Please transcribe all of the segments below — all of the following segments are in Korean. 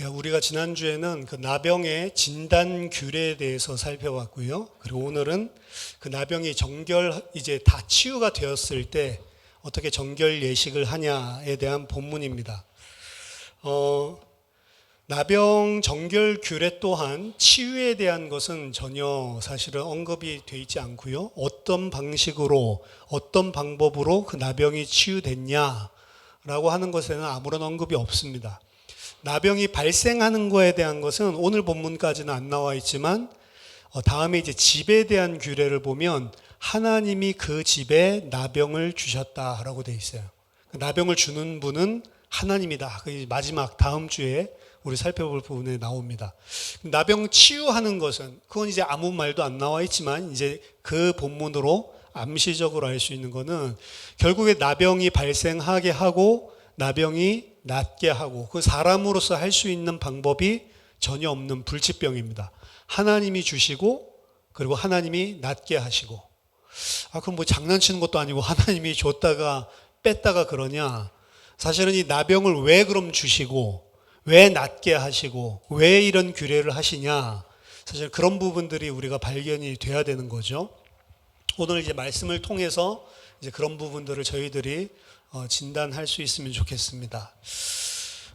우리가 지난주에는 그 나병의 진단 규례에 대해서 살펴봤고요. 그리고 오늘은 그 나병이 이제 다 치유가 되었을 때 어떻게 정결 예식을 하냐에 대한 본문입니다. 나병 정결 규례 또한 치유에 대한 것은 전혀 사실은 언급이 되어 있지 않고요. 어떤 방식으로, 어떤 방법으로 그 나병이 치유됐냐라고 하는 것에는 아무런 언급이 없습니다. 나병이 발생하는 거에 대한 것은 오늘 본문까지는 안 나와 있지만 다음에 이제 집에 대한 규례를 보면 하나님이 그 집에 나병을 주셨다라고 되어 있어요. 나병을 주는 분은 하나님이다. 그 마지막 다음 주에 우리 살펴볼 부분에 나옵니다. 나병 치유하는 것은 그건 이제 아무 말도 안 나와 있지만 이제 그 본문으로 암시적으로 알 수 있는 거는 결국에 나병이 발생하게 하고 나병이 낫게 하고 그 사람으로서 할 수 있는 방법이 전혀 없는 불치병입니다. 하나님이 주시고 그리고 하나님이 낫게 하시고 그럼 뭐 장난치는 것도 아니고 하나님이 줬다가 뺐다가 그러냐. 사실은 이 나병을 왜 그럼 주시고 왜 낫게 하시고 왜 이런 규례를 하시냐. 사실 그런 부분들이 우리가 발견이 돼야 되는 거죠. 오늘 이제 말씀을 통해서 이제 그런 부분들을 저희들이 진단할 수 있으면 좋겠습니다.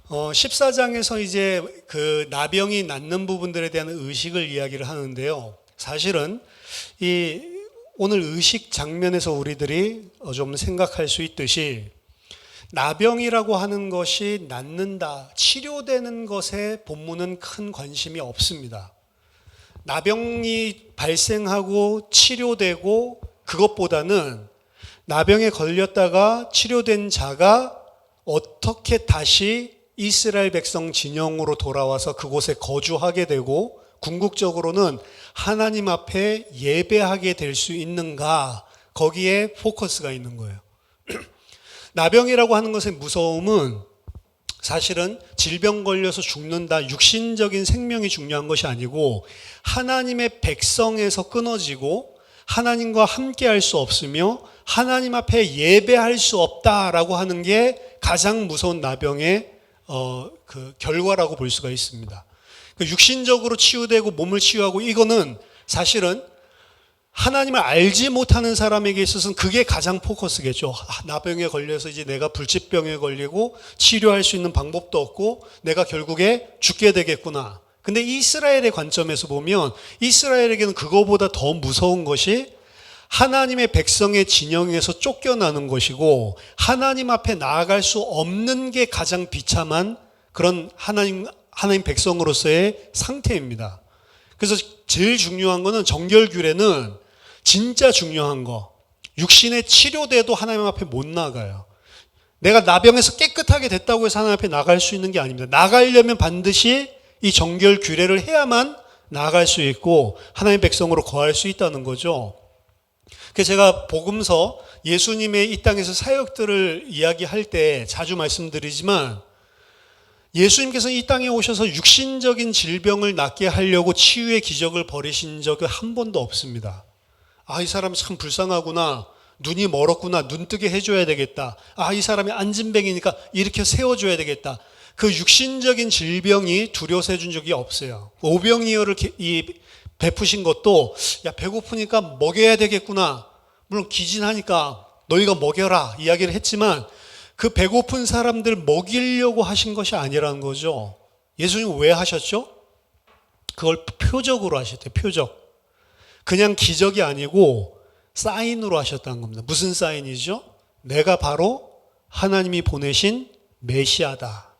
14장에서 이제 그 나병이 낫는 부분들에 대한 의식을 이야기를 하는데요. 사실은 이 오늘 의식 장면에서 우리들이 좀 생각할 수 있듯이 나병이라고 하는 것이 낫는다, 치료되는 것에 본문은 큰 관심이 없습니다. 나병이 발생하고 치료되고 그것보다는 나병에 걸렸다가 치료된 자가 어떻게 다시 이스라엘 백성 진영으로 돌아와서 그곳에 거주하게 되고 궁극적으로는 하나님 앞에 예배하게 될 수 있는가, 거기에 포커스가 있는 거예요. 나병이라고 하는 것의 무서움은 사실은 질병 걸려서 죽는다, 육신적인 생명이 중요한 것이 아니고 하나님의 백성에서 끊어지고 하나님과 함께 할 수 없으며 하나님 앞에 예배할 수 없다라고 하는 게 가장 무서운 나병의 그 결과라고 볼 수가 있습니다. 육신적으로 치유되고 몸을 치유하고 이거는 사실은 하나님을 알지 못하는 사람에게 있어서는 그게 가장 포커스겠죠. 나병에 걸려서 이제 내가 불치병에 걸리고 치료할 수 있는 방법도 없고 내가 결국에 죽게 되겠구나. 근데 이스라엘의 관점에서 보면 이스라엘에게는 그거보다 더 무서운 것이 하나님의 백성의 진영에서 쫓겨나는 것이고 하나님 앞에 나아갈 수 없는 게 가장 비참한 그런 하나님 백성으로서의 상태입니다. 그래서 제일 중요한 거는 정결규례는 진짜 중요한 거. 육신의 치료돼도 하나님 앞에 못 나가요. 내가 나병에서 깨끗하게 됐다고 해서 하나님 앞에 나갈 수 있는 게 아닙니다. 나가려면 반드시 이 정결규례를 해야만 나아갈 수 있고 하나님의 백성으로 거할 수 있다는 거죠. 그래서 제가 복음서 예수님의 이 땅에서 사역들을 이야기할 때 자주 말씀드리지만 예수님께서 이 땅에 오셔서 육신적인 질병을 낫게 하려고 치유의 기적을 벌이신 적은 한 번도 없습니다. 이 사람 참 불쌍하구나. 눈이 멀었구나. 눈 뜨게 해줘야 되겠다. 이 사람이 안진뱅이니까 이렇게 세워줘야 되겠다. 그 육신적인 질병이 두려워서 해준 적이 없어요. 오병이어를 베푸신 것도 배고프니까 먹여야 되겠구나. 물론 기진하니까 너희가 먹여라 이야기를 했지만 그 배고픈 사람들 먹이려고 하신 것이 아니라는 거죠. 예수님 왜 하셨죠? 그걸 표적으로 하셨대요. 표적. 그냥 기적이 아니고 사인으로 하셨다는 겁니다. 무슨 사인이죠? 내가 바로 하나님이 보내신 메시아다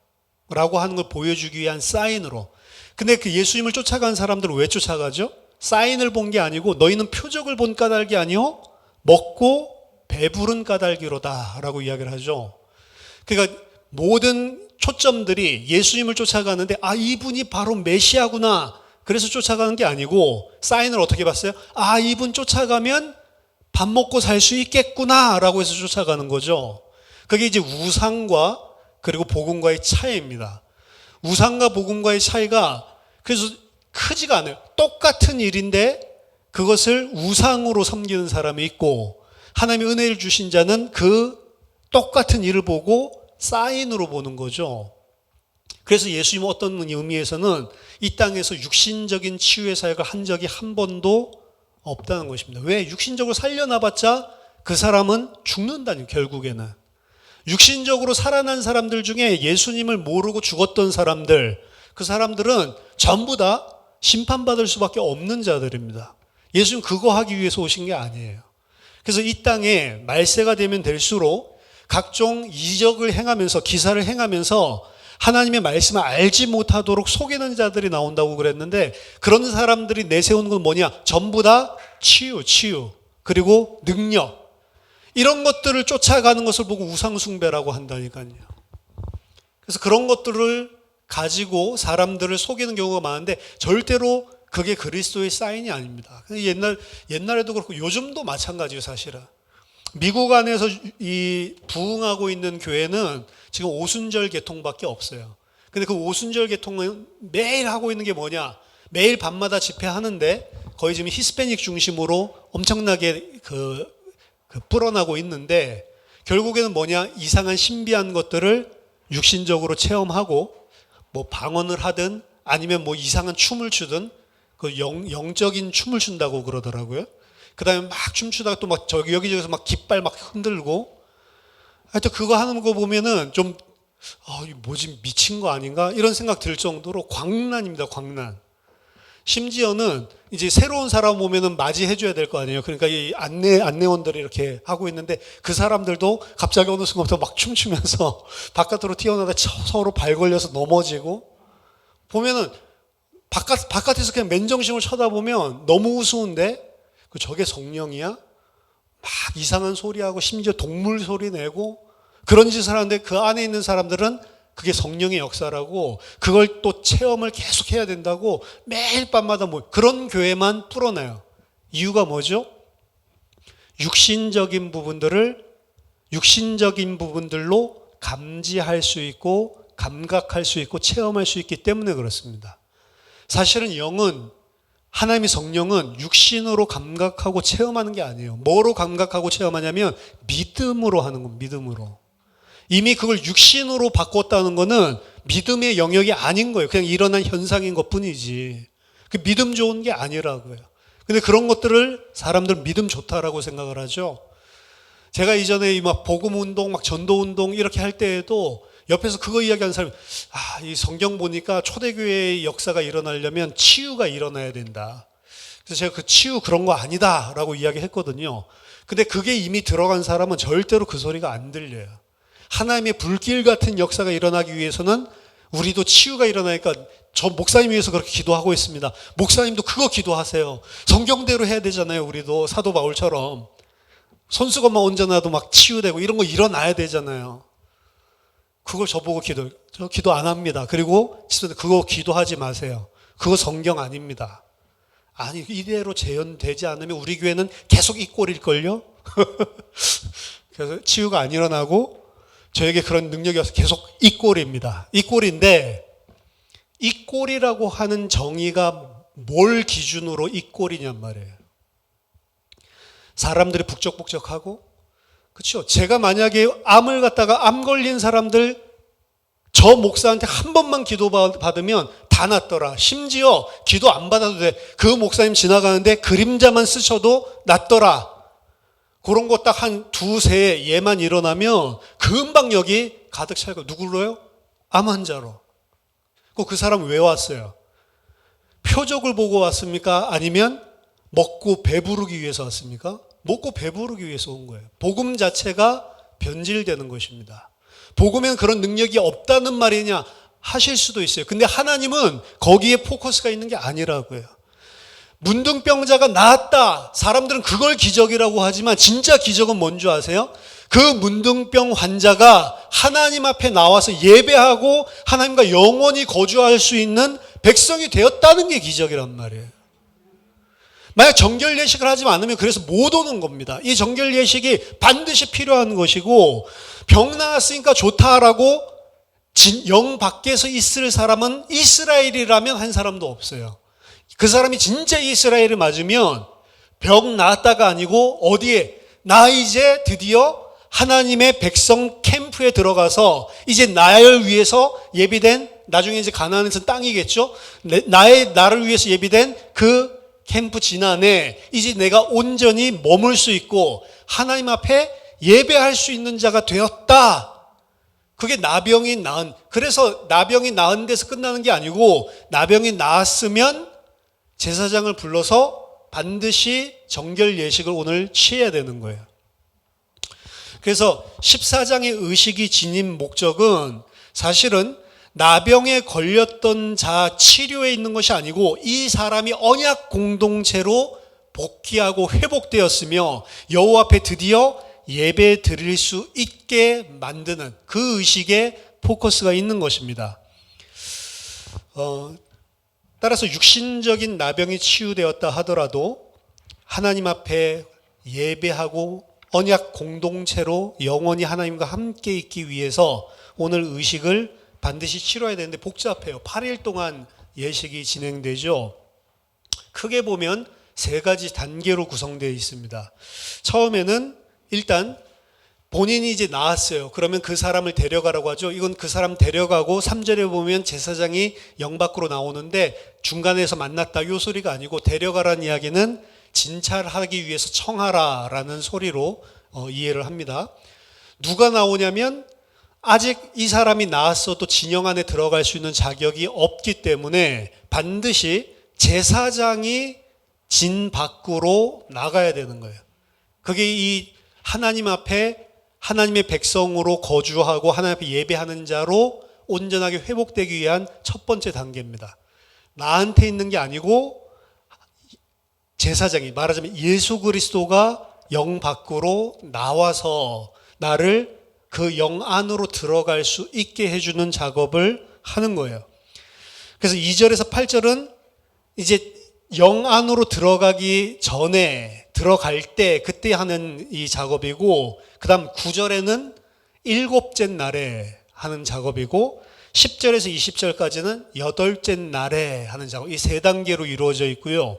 라고 하는 걸 보여주기 위한 사인으로. 근데 그 예수님을 쫓아간 사람들은 왜 쫓아가죠? 사인을 본 게 아니고 너희는 표적을 본 까닭이 아니요 먹고 배부른 까닭이로다 라고 이야기를 하죠. 그러니까 모든 초점들이 예수님을 쫓아가는데 이분이 바로 메시아구나 그래서 쫓아가는 게 아니고 사인을 어떻게 봤어요? 이분 쫓아가면 밥 먹고 살 수 있겠구나 라고 해서 쫓아가는 거죠. 그게 이제 우상과 그리고 복음과의 차이입니다. 우상과 복음과의 차이가 그래서 크지가 않아요. 똑같은 일인데 그것을 우상으로 섬기는 사람이 있고 하나님의 은혜를 주신 자는 그 똑같은 일을 보고 사인으로 보는 거죠. 그래서 예수님은 어떤 의미에서는 이 땅에서 육신적인 치유의 사역을 한 적이 한 번도 없다는 것입니다. 왜? 육신적으로 살려놔봤자 그 사람은 죽는다니, 결국에는. 육신적으로 살아난 사람들 중에 예수님을 모르고 죽었던 사람들, 그 사람들은 전부 다 심판받을 수밖에 없는 자들입니다. 예수님 그거 하기 위해서 오신 게 아니에요. 그래서 이 땅에 말세가 되면 될수록 각종 이적을 행하면서, 기사를 행하면서 하나님의 말씀을 알지 못하도록 속이는 자들이 나온다고 그랬는데, 그런 사람들이 내세우는 건 뭐냐? 전부 다 치유, 그리고 능력, 이런 것들을 쫓아가는 것을 보고 우상숭배라고 한다니까요. 그래서 그런 것들을 가지고 사람들을 속이는 경우가 많은데 절대로 그게 그리스도의 사인이 아닙니다. 옛날에도 그렇고 요즘도 마찬가지예요, 사실은. 미국 안에서 이 부흥하고 있는 교회는 지금 오순절 개통밖에 없어요. 근데 그 오순절 개통은 매일 하고 있는 게 뭐냐? 매일 밤마다 집회하는데 거의 지금 히스패닉 중심으로 엄청나게 불어나고 있는데, 결국에는 뭐냐? 이상한 신비한 것들을 육신적으로 체험하고 뭐 방언을 하든 아니면 뭐 이상한 춤을 추든 그 영적인 춤을 춘다고 그러더라고요. 그 다음에 막 춤추다가 또 막 여기저기서 막 깃발 막 흔들고, 하여튼 그거 하는 거 보면은 좀, 이거 뭐지, 미친 거 아닌가? 이런 생각 들 정도로 광란입니다, 광란. 심지어는 이제 새로운 사람 오면은 맞이해줘야 될 거 아니에요. 그러니까 이 안내원들이 이렇게 하고 있는데 그 사람들도 갑자기 어느 순간부터 막 춤추면서 바깥으로 튀어나오다 서로 발 걸려서 넘어지고, 보면은 바깥에서 그냥 맨정신을 쳐다보면 너무 우스운데 저게 성령이야? 막 이상한 소리하고 심지어 동물 소리 내고 그런 짓을 하는데, 그 안에 있는 사람들은 그게 성령의 역사라고 그걸 또 체험을 계속 해야 된다고 매일 밤마다 그런 교회만 불어나요. 이유가 뭐죠? 육신적인 부분들로 감지할 수 있고 감각할 수 있고 체험할 수 있기 때문에 그렇습니다. 사실은 하나님의 성령은 육신으로 감각하고 체험하는 게 아니에요. 뭐로 감각하고 체험하냐면 믿음으로 하는 겁니다. 믿음으로. 이미 그걸 육신으로 바꿨다는 거는 믿음의 영역이 아닌 거예요. 그냥 일어난 현상인 것 뿐이지. 그 믿음 좋은 게 아니라고요. 근데 그런 것들을 사람들은 믿음 좋다라고 생각을 하죠. 제가 이전에 막 복음 운동, 막 전도 운동 이렇게 할 때에도 옆에서 그거 이야기하는 사람이, 이 성경 보니까 초대교회의 역사가 일어나려면 치유가 일어나야 된다. 그래서 제가 그 치유 그런 거 아니다라고 이야기했거든요. 근데 그게 이미 들어간 사람은 절대로 그 소리가 안 들려요. 하나님의 불길 같은 역사가 일어나기 위해서는 우리도 치유가 일어나니까, 저 목사님 위해서 그렇게 기도하고 있습니다. 목사님도 그거 기도하세요. 성경대로 해야 되잖아요. 우리도 사도 바울처럼 손수건만 얹어놔도 막 치유되고 이런 거 일어나야 되잖아요. 그걸 저보고 저 기도 안 합니다. 그리고 그거 기도하지 마세요. 그거 성경 아닙니다. 아니, 이대로 재현되지 않으면 우리 교회는 계속 이 꼴일걸요? 그래서 치유가 안 일어나고 저에게 그런 능력이 와서 계속 이 꼴입니다. 이 꼴인데, 이 꼴이라고 하는 정의가 뭘 기준으로 이 꼴이냔 말이에요. 사람들이 북적북적하고, 그렇죠? 제가 만약에 암을 갖다가 암 걸린 사람들 저 목사한테 한 번만 기도 받으면 다 낫더라. 심지어 기도 안 받아도 돼. 그 목사님 지나가는데 그림자만 스쳐도 낫더라. 그런 거 딱 한 두세 예만 일어나면 금방 여기 가득 차고. 누구로요? 암 환자로. 그 사람 왜 왔어요? 표적을 보고 왔습니까? 아니면 먹고 배부르기 위해서 왔습니까? 먹고 배부르기 위해서 온 거예요. 복음 자체가 변질되는 것입니다. 복음에는 그런 능력이 없다는 말이냐 하실 수도 있어요. 근데 하나님은 거기에 포커스가 있는 게 아니라고요. 문둥병자가 나았다. 사람들은 그걸 기적이라고 하지만 진짜 기적은 뭔 줄 아세요? 그 문둥병 환자가 하나님 앞에 나와서 예배하고 하나님과 영원히 거주할 수 있는 백성이 되었다는 게 기적이란 말이에요. 만약 정결 예식을 하지 않으면 그래서 못 오는 겁니다. 이 정결 예식이 반드시 필요한 것이고, 병 나았으니까 좋다라고 영 밖에서 있을 사람은 이스라엘이라면 한 사람도 없어요. 그 사람이 진짜 이스라엘을 맞으면 병 나았다가 아니고 어디에, 나 이제 드디어 하나님의 백성 캠프에 들어가서 이제 나를 위해서 예비된 나중에 이제 가나안에서 땅이겠죠. 나를 위해서 예비된 그 캠프 진안에 이제 내가 온전히 머물 수 있고 하나님 앞에 예배할 수 있는 자가 되었다. 그게 나병이 나은. 그래서 나병이 나은 데서 끝나는 게 아니고 나병이 나았으면 제사장을 불러서 반드시 정결 예식을 오늘 취해야 되는 거예요. 그래서 14장의 의식이 지닌 목적은 사실은 나병에 걸렸던 자 치료에 있는 것이 아니고 이 사람이 언약 공동체로 복귀하고 회복되었으며 여호와 앞에 드디어 예배 드릴 수 있게 만드는 그 의식에 포커스가 있는 것입니다. 따라서 육신적인 나병이 치유되었다 하더라도 하나님 앞에 예배하고 언약 공동체로 영원히 하나님과 함께 있기 위해서 오늘 의식을 반드시 치러야 되는데 복잡해요. 8일 동안 예식이 진행되죠. 크게 보면 세 가지 단계로 구성되어 있습니다. 처음에는 일단 본인이 이제 나았어요. 그러면 그 사람을 데려가라고 하죠. 이건 그 사람 데려가고 3절에 보면 제사장이 영 밖으로 나오는데 중간에서 만났다 요 소리가 아니고 데려가라는 이야기는 진찰하기 위해서 청하라라는 소리로 이해를 합니다. 누가 나오냐면 아직 이 사람이 나았어도 진영 안에 들어갈 수 있는 자격이 없기 때문에 반드시 제사장이 진 밖으로 나가야 되는 거예요. 그게 이 하나님 앞에 하나님의 백성으로 거주하고 하나님 앞에 예배하는 자로 온전하게 회복되기 위한 첫 번째 단계입니다. 나한테 있는 게 아니고 제사장이 말하자면 예수 그리스도가 영 밖으로 나와서 나를 그 영 안으로 들어갈 수 있게 해주는 작업을 하는 거예요. 그래서 2절에서 8절은 이제 영 안으로 들어가기 전에 들어갈 때 그때 하는 이 작업이고 그 다음 9절에는 일곱째 날에 하는 작업이고 10절에서 20절까지는 여덟째 날에 하는 작업, 이 세 단계로 이루어져 있고요.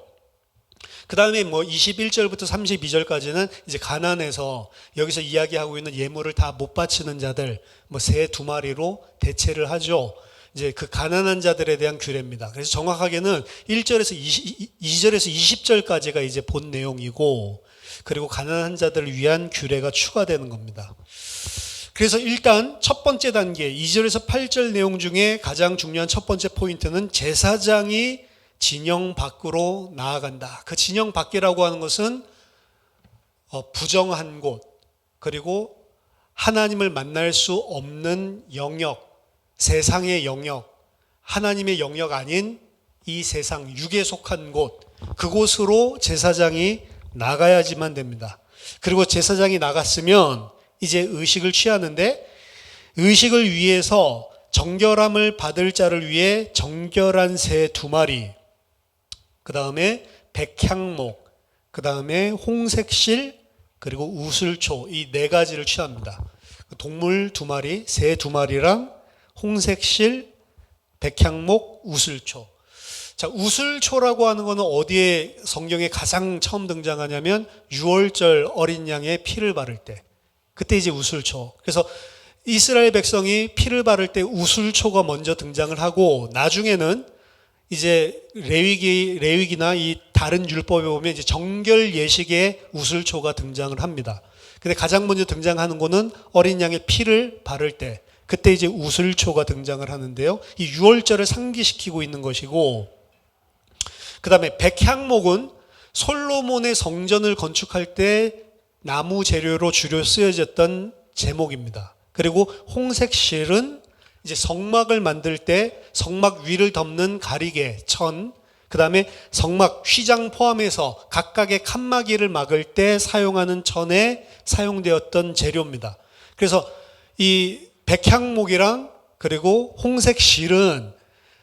그 다음에 21절부터 32절까지는 이제 가나안에서 여기서 이야기하고 있는 예물을 다 못 바치는 자들, 새 2마리로 대체를 하죠. 이제 그 가난한 자들에 대한 규례입니다. 그래서 정확하게는 1절에서 2절에서 20절까지가 이제 본 내용이고, 그리고 가난한 자들을 위한 규례가 추가되는 겁니다. 그래서 일단 첫 번째 단계 2절에서 8절 내용 중에 가장 중요한 첫 번째 포인트는 제사장이 진영 밖으로 나아간다. 그 진영 밖이라고 하는 것은 부정한 곳, 그리고 하나님을 만날 수 없는 영역, 세상의 영역, 하나님의 영역 아닌 이 세상 육에 속한 곳, 그곳으로 제사장이 나가야지만 됩니다. 그리고 제사장이 나갔으면 이제 의식을 취하는데, 의식을 위해서 정결함을 받을 자를 위해 정결한 새 2마리, 그 다음에 백향목, 그 다음에 홍색실, 그리고 우슬초, 이 4가지를 취합니다. 동물 2마리, 새 2마리랑 홍색실, 백향목, 우슬초. 자, 우슬초라고 하는 거는 어디에 성경에 가장 처음 등장하냐면 6월절 어린 양의 피를 바를 때, 그때 이제 우슬초. 그래서 이스라엘 백성이 피를 바를 때 우슬초가 먼저 등장을 하고, 나중에는 이제 레위기나 이 다른 율법에 보면 이제 정결 예식에 우슬초가 등장을 합니다. 근데 가장 먼저 등장하는 거는 어린 양의 피를 바를 때, 그때 이제 우슬초가 등장을 하는데요. 이 6월절을 상기시키고 있는 것이고, 그 다음에 백향목은 솔로몬의 성전을 건축할 때 나무 재료로 주로 쓰여졌던 제목입니다. 그리고 홍색실은 이제 성막을 만들 때 성막 위를 덮는 가리개, 천, 그 다음에 성막 휘장 포함해서 각각의 칸막이를 막을 때 사용하는 천에 사용되었던 재료입니다. 그래서 이 백향목이랑 그리고 홍색실은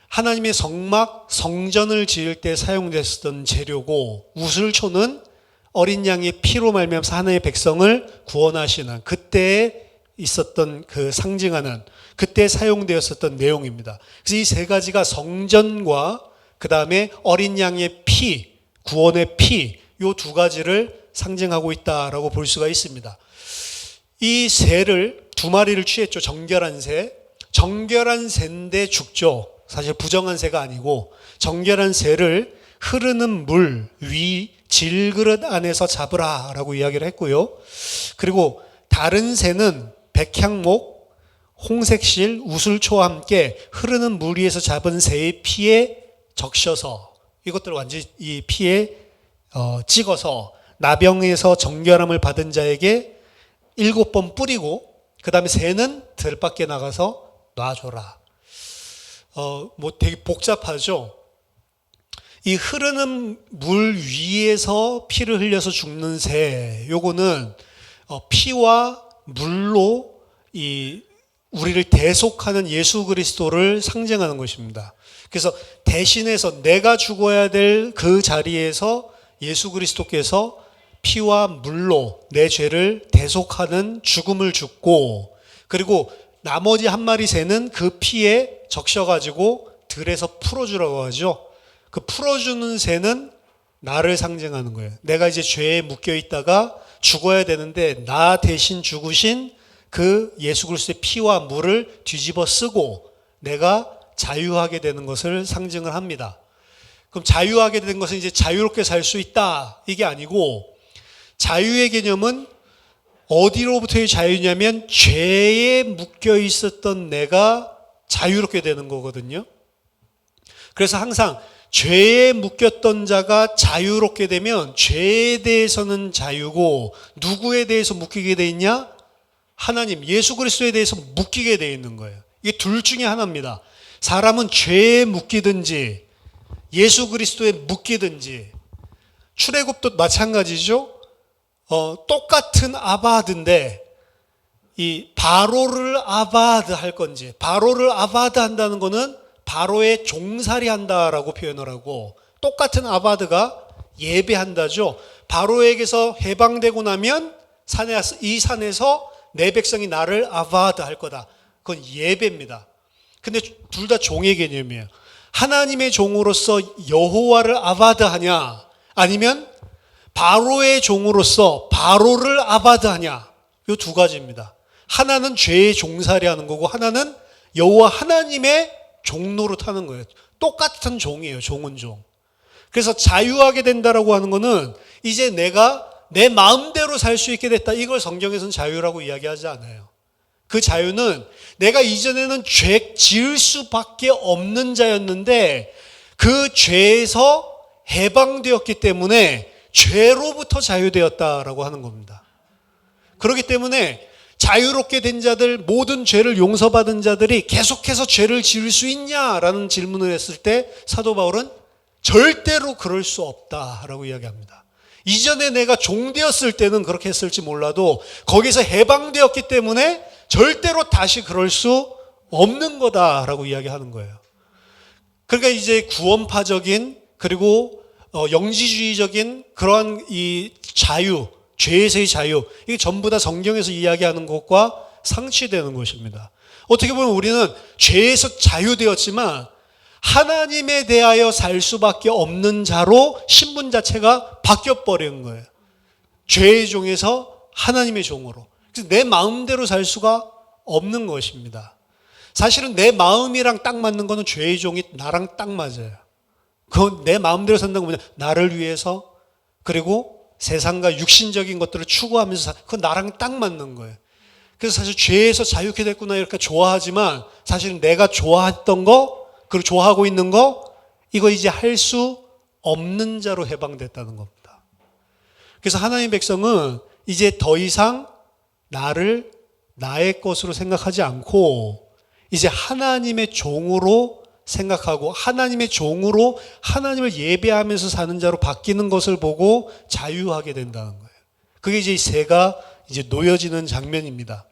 하나님의 성막, 성전을 지을 때 사용됐었던 재료고, 우슬초는 어린 양의 피로 말미암아서 하나님의 백성을 구원하시는 그때에 있었던 그 상징하는, 그때 사용되었었던 내용입니다. 그래서 이 3가지가 성전과 그 다음에 어린 양의 피, 구원의 피, 이 2가지를 상징하고 있다라고 볼 수가 있습니다. 이 새를 2마리를 취했죠. 정결한 새. 정결한 새인데 죽죠. 사실 부정한 새가 아니고 정결한 새를 흐르는 물 위 질그릇 안에서 잡으라 라고 이야기를 했고요. 그리고 다른 새는 백향목, 홍색실, 우슬초와 함께 흐르는 물 위에서 잡은 새의 피에 적셔서 이것들을 완전히 이 피에 찍어서 나병에서 정결함을 받은 자에게 7번 뿌리고 그 다음에 새는 들 밖에 나가서 놔줘라. 뭐 되게 복잡하죠. 이 흐르는 물 위에서 피를 흘려서 죽는 새, 요거는 피와 물로 이 우리를 대속하는 예수 그리스도를 상징하는 것입니다. 그래서 대신해서 내가 죽어야 될 그 자리에서 예수 그리스도께서 피와 물로 내 죄를 대속하는 죽음을 죽고, 그리고 나머지 한 마리 새는 그 피에 적셔가지고 들에서 풀어주라고 하죠. 그 풀어주는 새는 나를 상징하는 거예요. 내가 이제 죄에 묶여 있다가 죽어야 되는데 나 대신 죽으신 그 예수 그리스도의 피와 물을 뒤집어 쓰고 내가 자유하게 되는 것을 상징을 합니다. 그럼 자유하게 된 것은 이제 자유롭게 살 수 있다 이게 아니고, 자유의 개념은 어디로부터의 자유냐면 죄에 묶여 있었던 내가 자유롭게 되는 거거든요. 그래서 항상 죄에 묶였던 자가 자유롭게 되면 죄에 대해서는 자유고, 누구에 대해서 묶이게 돼 있냐? 하나님, 예수 그리스도에 대해서 묶이게 돼 있는 거예요. 이게 둘 중에 하나입니다. 사람은 죄에 묶이든지 예수 그리스도에 묶이든지. 출애굽도 마찬가지죠. 똑같은 아바드인데 이 바로를 아바드 할 건지, 바로를 아바드 한다는 거는 바로의 종살이 한다라고 표현을 하고, 똑같은 아바드가 예배한다죠. 바로에게서 해방되고 나면 이 산에서 내 백성이 나를 아바드 할 거다. 그건 예배입니다. 근데 둘 다 종의 개념이에요. 하나님의 종으로서 여호와를 아바드 하냐, 아니면 바로의 종으로서 바로를 아바드 하냐, 이 두 가지입니다. 하나는 죄의 종살이 하는 거고 하나는 여호와 하나님의 종노릇 하는 거예요. 똑같은 종이에요. 종은 종. 그래서 자유하게 된다라고 하는 거는 이제 내가 내 마음대로 살 수 있게 됐다, 이걸 성경에서는 자유라고 이야기하지 않아요. 그 자유는 내가 이전에는 죄 지을 수밖에 없는 자였는데 그 죄에서 해방되었기 때문에 죄로부터 자유되었다라고 하는 겁니다. 그렇기 때문에 자유롭게 된 자들, 모든 죄를 용서받은 자들이 계속해서 죄를 지을 수 있냐라는 질문을 했을 때 사도 바울은 절대로 그럴 수 없다라고 이야기합니다. 이전에 내가 종되었을 때는 그렇게 했을지 몰라도 거기서 해방되었기 때문에 절대로 다시 그럴 수 없는 거다라고 이야기하는 거예요. 그러니까 이제 구원파적인 그리고 영지주의적인 그러한 이 자유, 죄에서의 자유, 이게 전부 다 성경에서 이야기하는 것과 상치되는 것입니다. 어떻게 보면 우리는 죄에서 자유되었지만 하나님에 대하여 살 수밖에 없는 자로 신분 자체가 바뀌어버린 거예요. 죄의 종에서 하나님의 종으로. 그래서 내 마음대로 살 수가 없는 것입니다. 사실은 내 마음이랑 딱 맞는 거는 죄의 종이 나랑 딱 맞아요. 그건 내 마음대로 산다는 건 뭐냐? 나를 위해서, 그리고 세상과 육신적인 것들을 추구하면서 그건 나랑 딱 맞는 거예요. 그래서 사실 죄에서 자유케 됐구나 이렇게 좋아하지만 사실은 내가 좋아했던 거, 그리고 좋아하고 있는 거, 이거 이제 할 수 없는 자로 해방됐다는 겁니다. 그래서 하나님의 백성은 이제 더 이상 나를 나의 것으로 생각하지 않고 이제 하나님의 종으로 생각하고 하나님의 종으로 하나님을 예배하면서 사는 자로 바뀌는 것을 보고 자유하게 된다는 거예요. 그게 이제 새가 이제 놓여지는 장면입니다.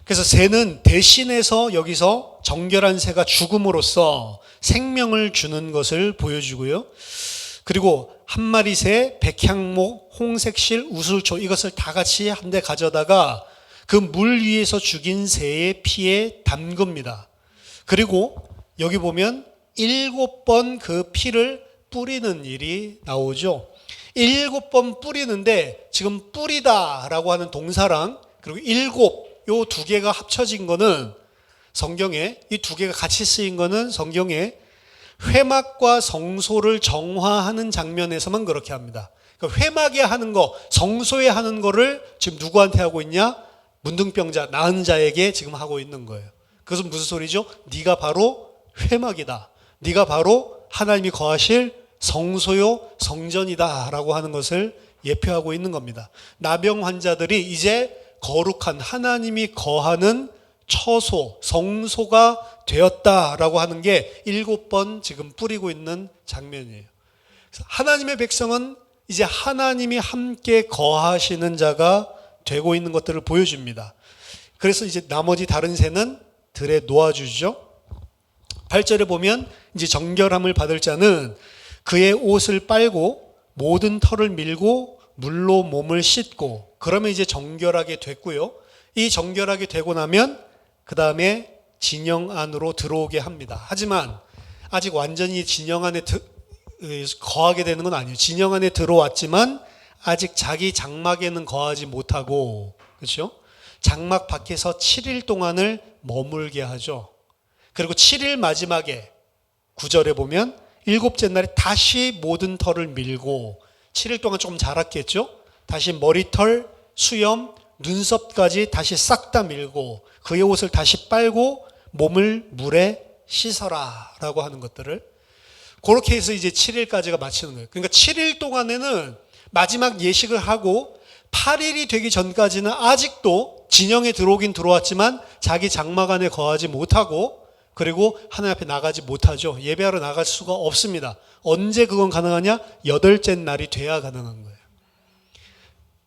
그래서 새는 대신해서 여기서 정결한 새가 죽음으로써 생명을 주는 것을 보여주고요. 그리고 한 마리 새, 백향목, 홍색실, 우슬초, 이것을 다 같이 한데 가져다가 그 물 위에서 죽인 새의 피에 담급니다. 그리고 여기 보면 7번 그 피를 뿌리는 일이 나오죠. 7번 뿌리는데 지금 뿌리다라고 하는 동사랑 그리고 7, 요 두 개가 합쳐진 거는 성경에, 이 두 개가 같이 쓰인 거는 성경에 회막과 성소를 정화하는 장면에서만 그렇게 합니다. 그러니까 회막에 하는 거, 성소에 하는 거를 지금 누구한테 하고 있냐? 문둥병자, 나은 자에게 지금 하고 있는 거예요. 그것은 무슨 소리죠? 네가 바로 회막이다. 네가 바로 하나님이 거하실 성소요 성전이다 라고 하는 것을 예표하고 있는 겁니다. 나병 환자들이 이제 거룩한 하나님이 거하는 처소, 성소가 되었다라고 하는 게 7번 지금 뿌리고 있는 장면이에요. 하나님의 백성은 이제 하나님이 함께 거하시는 자가 되고 있는 것들을 보여줍니다. 그래서 이제 나머지 다른 새는 들에 놓아주죠. 8절에 보면 이제 정결함을 받을 자는 그의 옷을 빨고 모든 털을 밀고 물로 몸을 씻고, 그러면 이제 정결하게 됐고요. 이 정결하게 되고 나면 그 다음에 진영 안으로 들어오게 합니다. 하지만 아직 완전히 진영 안에 거하게 되는 건 아니에요. 진영 안에 들어왔지만 아직 자기 장막에는 거하지 못하고, 그렇죠? 장막 밖에서 7일 동안을 머물게 하죠. 그리고 7일 마지막에 9절에 보면 일곱째 날에 다시 모든 털을 밀고, 7일 동안 조금 자랐겠죠? 다시 머리털, 수염, 눈썹까지 다시 싹 다 밀고 그의 옷을 다시 빨고 몸을 물에 씻어라 라고 하는 것들을, 그렇게 해서 이제 7일까지가 마치는 거예요. 그러니까 7일 동안에는 마지막 예식을 하고 8일이 되기 전까지는 아직도 진영에 들어오긴 들어왔지만 자기 장막 안에 거하지 못하고, 그리고 하나님 앞에 나가지 못하죠. 예배하러 나갈 수가 없습니다. 언제 그건 가능하냐? 8째 날이 돼야 가능한 거예요.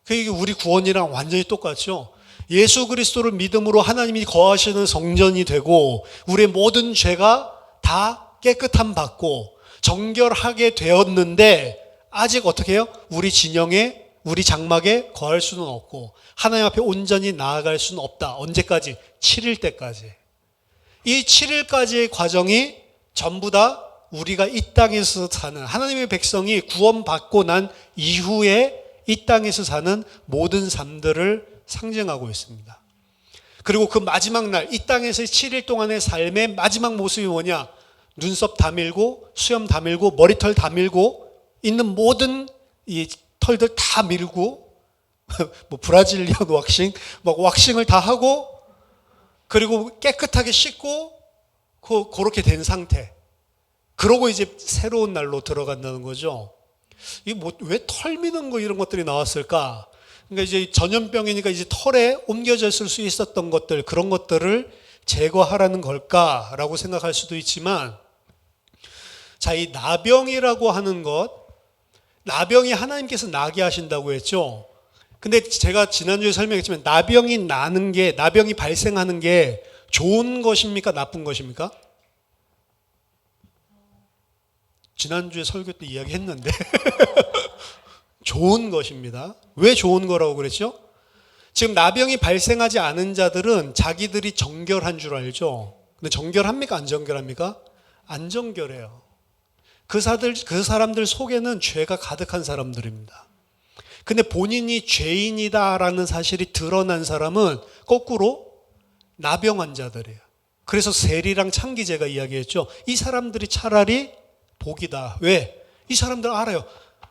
그게 우리 구원이랑 완전히 똑같죠. 예수 그리스도를 믿음으로 하나님이 거하시는 성전이 되고 우리의 모든 죄가 다 깨끗함 받고 정결하게 되었는데 아직 어떻게 해요? 우리 진영에, 우리 장막에 거할 수는 없고 하나님 앞에 온전히 나아갈 수는 없다. 언제까지? 7일 때까지. 이 7일까지의 과정이 전부 다 우리가 이 땅에서 사는, 하나님의 백성이 구원받고 난 이후에 이 땅에서 사는 모든 삶들을 상징하고 있습니다. 그리고 그 마지막 날, 이 땅에서의 7일 동안의 삶의 마지막 모습이 뭐냐? 눈썹 다 밀고 수염 다 밀고 머리털 다 밀고 있는 모든 이 털들 다 밀고 뭐 브라질리언 왁싱, 막 왁싱을 다 하고, 그리고 깨끗하게 씻고 그렇게 된 상태. 그러고 이제 새로운 날로 들어간다는 거죠. 이 뭐 왜 털 미는 거 이런 것들이 나왔을까? 그러니까 이제 전염병이니까 이제 털에 옮겨졌을 수 있었던 것들, 그런 것들을 제거하라는 걸까라고 생각할 수도 있지만, 자, 이 나병이라고 하는 것, 나병이 하나님께서 나게 하신다고 했죠. 근데 제가 지난주에 설명했지만 나병이 나는 게, 나병이 발생하는 게 좋은 것입니까? 나쁜 것입니까? 지난주에 설교 때 이야기했는데 좋은 것입니다. 왜 좋은 거라고 그랬죠? 지금 나병이 발생하지 않은 자들은 자기들이 정결한 줄 알죠. 근데 정결합니까? 안 정결합니까? 안 정결해요. 그 사람들 속에는 죄가 가득한 사람들입니다. 근데 본인이 죄인이다라는 사실이 드러난 사람은 거꾸로 나병 환자들이에요. 그래서 세리랑 창기제가 이야기했죠. 이 사람들이 차라리 복이다. 왜? 이 사람들 알아요.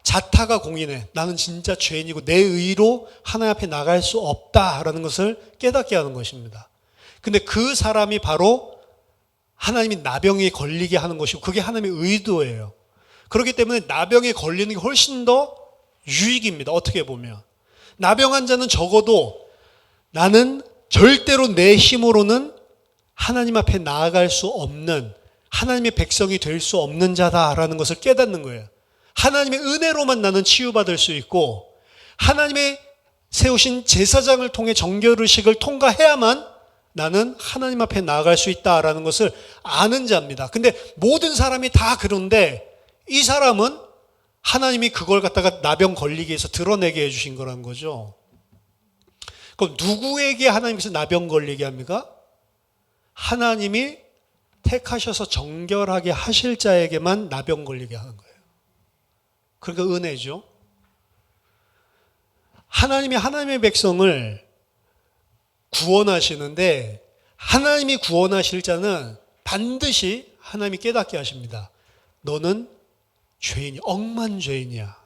자타가 공인해. 나는 진짜 죄인이고 내 의로 하나님 앞에 나갈 수 없다라는 것을 깨닫게 하는 것입니다. 근데 그 사람이 바로 하나님이 나병에 걸리게 하는 것이고 그게 하나님의 의도예요. 그렇기 때문에 나병에 걸리는 게 훨씬 더 유익입니다. 어떻게 보면. 나병 환자는 적어도 나는 절대로 내 힘으로는 하나님 앞에 나아갈 수 없는, 하나님의 백성이 될 수 없는 자다라는 것을 깨닫는 거예요. 하나님의 은혜로만 나는 치유받을 수 있고 하나님의 세우신 제사장을 통해 정결의식을 통과해야만 나는 하나님 앞에 나아갈 수 있다라는 것을 아는 자입니다. 근데 모든 사람이 다 그런데 이 사람은 하나님이 그걸 갖다가 나병 걸리게 해서 드러내게 해주신 거라는 거죠. 그럼 누구에게 하나님께서 나병 걸리게 합니까? 하나님이 택하셔서 정결하게 하실 자에게만 나병 걸리게 하는 거예요. 그러니까 은혜죠. 하나님이 하나님의 백성을 구원하시는데 하나님이 구원하실 자는 반드시 하나님이 깨닫게 하십니다. 너는 죄인이 억만 죄인이야.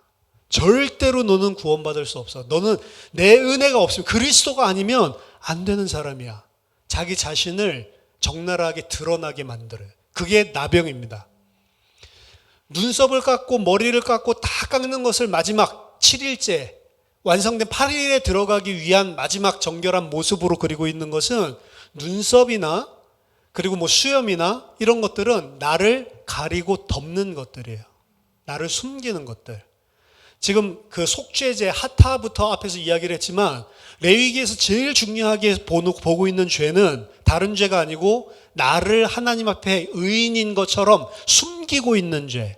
절대로 너는 구원받을 수 없어. 너는 내 은혜가 없으면 그리스도가 아니면 안 되는 사람이야. 자기 자신을 적나라하게 드러나게 만들어요. 그게 나병입니다. 눈썹을 깎고 머리를 깎고 다 깎는 것을 마지막 7일째 완성된 8일에 들어가기 위한 마지막 정결한 모습으로 그리고 있는 것은 눈썹이나 그리고 뭐 수염이나 이런 것들은 나를 가리고 덮는 것들이에요. 나를 숨기는 것들. 지금 그 속죄제 하타부터 앞에서 이야기를 했지만 레위기에서 제일 중요하게 보고 있는 죄는 다른 죄가 아니고 나를 하나님 앞에 의인인 것처럼 숨기고 있는 죄.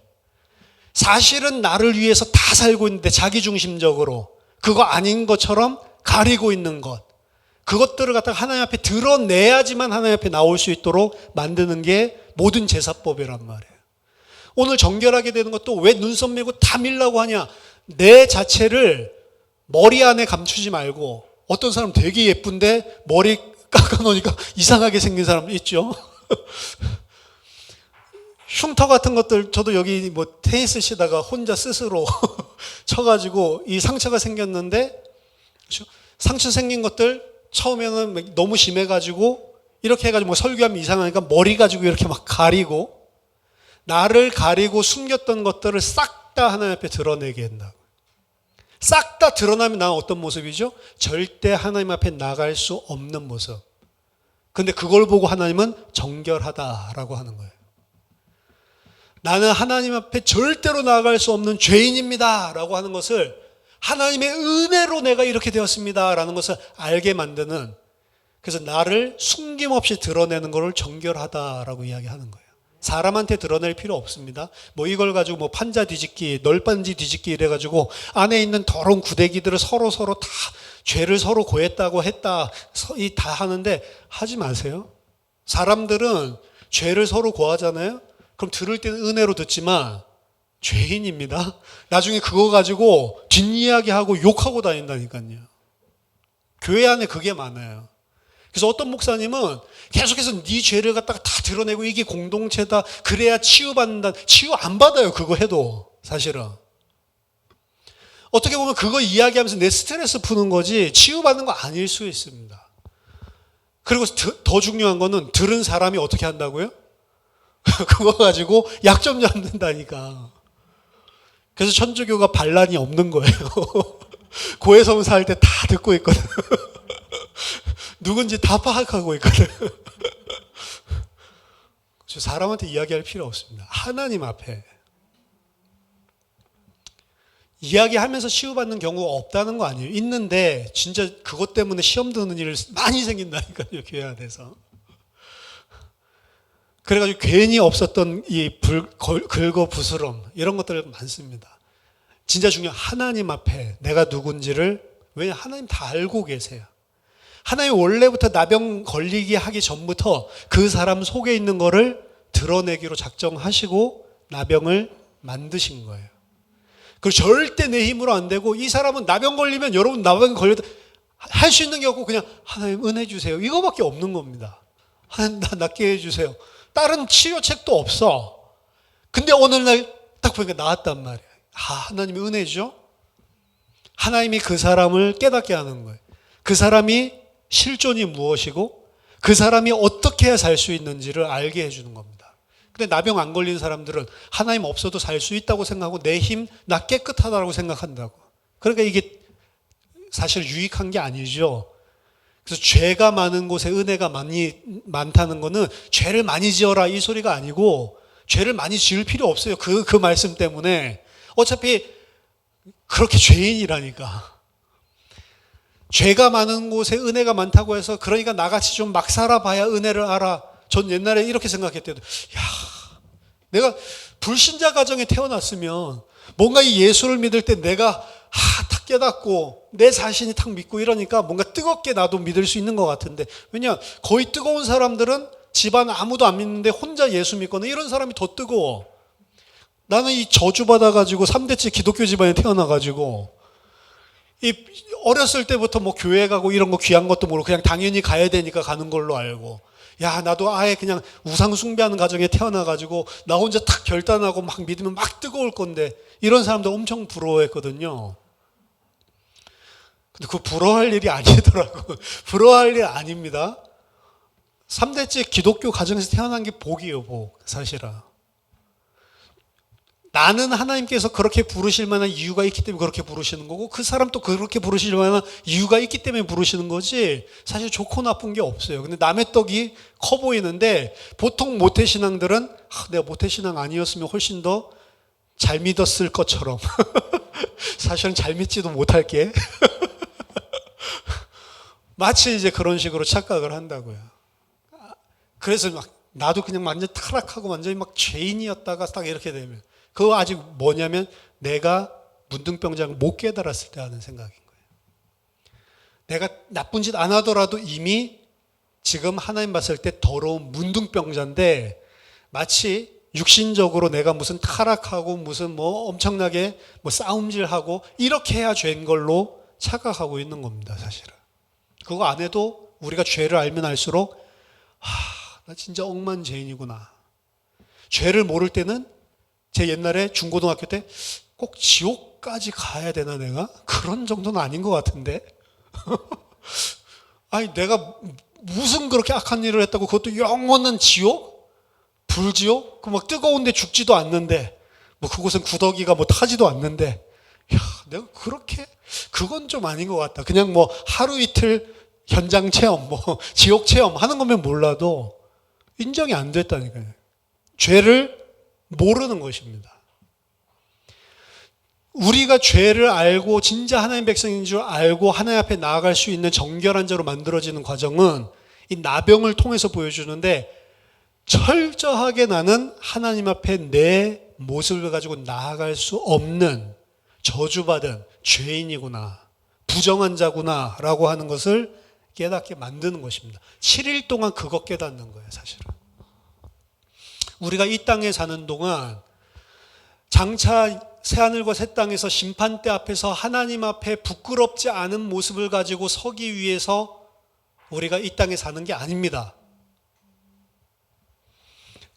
사실은 나를 위해서 다 살고 있는데 자기중심적으로 그거 아닌 것처럼 가리고 있는 것. 그것들을 갖다가 하나님 앞에 드러내야지만 하나님 앞에 나올 수 있도록 만드는 게 모든 제사법이란 말이에요. 오늘 정결하게 되는 것도 왜 눈썹 밀고 다 밀라고 하냐. 내 자체를 머리 안에 감추지 말고 어떤 사람 되게 예쁜데 머리 깎아놓으니까 이상하게 생긴 사람 있죠. 흉터 같은 것들 저도 여기 뭐 테니스 치다가 혼자 스스로 쳐가지고 이 상처가 생겼는데 상처 생긴 것들 처음에는 너무 심해가지고 이렇게 해가지고 뭐 설교하면 이상하니까 머리 가지고 이렇게 막 가리고 나를 가리고 숨겼던 것들을 싹 다 하나님 앞에 드러내게 한다. 싹 다 드러나면 나는 어떤 모습이죠? 절대 하나님 앞에 나갈 수 없는 모습. 근데 그걸 보고 하나님은 정결하다라고 하는 거예요. 나는 하나님 앞에 절대로 나아갈 수 없는 죄인입니다 라고 하는 것을 하나님의 은혜로 내가 이렇게 되었습니다 라는 것을 알게 만드는, 그래서 나를 숨김없이 드러내는 것을 정결하다라고 이야기하는 거예요. 사람한테 드러낼 필요 없습니다. 뭐 이걸 가지고 뭐 판자 뒤집기, 널빤지 뒤집기 이래가지고 안에 있는 더러운 구데기들을 서로 다 죄를 서로 고했다고 했다 다 하는데 하지 마세요. 사람들은 죄를 서로 고하잖아요. 그럼 들을 때는 은혜로 듣지만 죄인입니다. 나중에 그거 가지고 뒷이야기하고 욕하고 다닌다니까요. 교회 안에 그게 많아요. 그래서 어떤 목사님은 계속해서 네 죄를 갖다가 다 드러내고 이게 공동체다. 그래야 치유받는다. 치유 안 받아요. 그거 해도 사실은. 어떻게 보면 그거 이야기하면서 내 스트레스 푸는 거지 치유받는 거 아닐 수 있습니다. 그리고 더 중요한 거는 들은 사람이 어떻게 한다고요? 그거 가지고 약점 잡는다니까. 그래서 천주교가 반란이 없는 거예요. 고해성사 할 때 다 듣고 있거든. 누군지 다 파악하고 있거든. 사람한테 이야기할 필요 없습니다. 하나님 앞에. 이야기하면서 치유받는 경우가 없다는 거 아니에요. 있는데 진짜 그것 때문에 시험 드는 일 많이 생긴다니까요. 교회 안에서. 그래가지고 괜히 없었던 이 긁어부스럼 이런 것들 많습니다. 진짜 중요한 하나님 앞에 내가 누군지를, 왜냐 하나님 다 알고 계세요. 하나님 원래부터 나병 걸리게 하기 전부터 그 사람 속에 있는 거를 드러내기로 작정하시고 나병을 만드신 거예요. 그리고 절대 내 힘으로 안 되고, 이 사람은 나병 걸리면 여러분 나병 걸려도 할 수 있는 게 없고 그냥 하나님 은혜 주세요. 이거밖에 없는 겁니다. 하나님 나 낫게 해주세요. 다른 치료책도 없어. 근데 오늘날 딱 보니까 나았단 말이야. 하나님의 은혜죠. 하나님이 그 사람을 깨닫게 하는 거예요. 그 사람이 실존이 무엇이고 그 사람이 어떻게 해야 살 수 있는지를 알게 해주는 겁니다. 근데 나병 안 걸린 사람들은 하나님 없어도 살 수 있다고 생각하고 내 힘, 나 깨끗하다고 생각한다고. 그러니까 이게 사실 유익한 게 아니죠. 그래서 죄가 많은 곳에 은혜가 많다는 거는 죄를 많이 지어라 이 소리가 아니고, 죄를 많이 지을 필요 없어요. 그 말씀 때문에. 어차피 그렇게 죄인이라니까. 죄가 많은 곳에 은혜가 많다고 해서 그러니까 나같이 좀 막 살아봐야 은혜를 알아. 전 옛날에 이렇게 생각했대요. 내가 불신자 가정에 태어났으면 뭔가 이 예수를 믿을 때 내가 탁 깨닫고 내 자신이 탁 믿고 이러니까 뭔가 뜨겁게 나도 믿을 수 있는 것 같은데, 왜냐 거의 뜨거운 사람들은 집안 아무도 안 믿는데 혼자 예수 믿거나 이런 사람이 더 뜨거워. 나는 이 저주받아가지고 3대째 기독교 집안에 태어나가지고 이 어렸을 때부터 뭐 교회 가고 이런 거 귀한 것도 모르고 그냥 당연히 가야 되니까 가는 걸로 알고, 야, 나도 아예 그냥 우상 숭배하는 가정에 태어나가지고 나 혼자 탁 결단하고 막 믿으면 막 뜨거울 건데, 이런 사람들 엄청 부러워했거든요. 근데 그 부러워할 일이 아니더라고. 부러워할 일 아닙니다. 3대째 기독교 가정에서 태어난 게 복이에요, 복. 사실은. 나는 하나님께서 그렇게 부르실 만한 이유가 있기 때문에 그렇게 부르시는 거고, 그 사람도 그렇게 부르실 만한 이유가 있기 때문에 부르시는 거지, 사실 좋고 나쁜 게 없어요. 근데 남의 떡이 커 보이는데, 보통 모태신앙들은 내가 모태신앙 아니었으면 훨씬 더 잘 믿었을 것처럼 사실은 잘 믿지도 못할게 마치 이제 그런 식으로 착각을 한다고요. 그래서 막 나도 그냥 완전 타락하고 완전히 막 죄인이었다가 딱 이렇게 되면, 그거 아직 뭐냐면 내가 문둥병자를 못 깨달았을 때 하는 생각인 거예요. 내가 나쁜 짓 안 하더라도 이미 지금 하나님 봤을 때 더러운 문둥병자인데, 마치 육신적으로 내가 무슨 타락하고 무슨 뭐 엄청나게 뭐 싸움질하고 이렇게 해야 죄인 걸로 착각하고 있는 겁니다, 사실은. 그거 안 해도 우리가 죄를 알면 알수록 나 진짜 억만죄인이구나. 죄를 모를 때는, 제 옛날에 중고등학교 때 꼭 지옥까지 가야 되나 내가? 그런 정도는 아닌 것 같은데. 아니 내가 무슨 그렇게 악한 일을 했다고 그것도 영원한 지옥? 불지옥? 그 막 뜨거운데 죽지도 않는데, 뭐 그곳은 구더기가 뭐 타지도 않는데, 야, 내가 그렇게, 그건 좀 아닌 것 같다. 그냥 뭐 하루 이틀 현장 체험, 뭐 지옥 체험 하는 거면 몰라도 인정이 안 됐다니까요. 죄를 모르는 것입니다. 우리가 죄를 알고 진짜 하나님 백성인 줄 알고 하나님 앞에 나아갈 수 있는 정결한 자로 만들어지는 과정은 이 나병을 통해서 보여주는데, 철저하게 나는 하나님 앞에 내 모습을 가지고 나아갈 수 없는 저주받은 죄인이구나, 부정한 자구나 라고 하는 것을 깨닫게 만드는 것입니다. 7일 동안 그거 깨닫는 거예요, 사실은. 우리가 이 땅에 사는 동안 장차 새하늘과 새 땅에서 심판대 앞에서 하나님 앞에 부끄럽지 않은 모습을 가지고 서기 위해서 우리가 이 땅에 사는 게 아닙니다.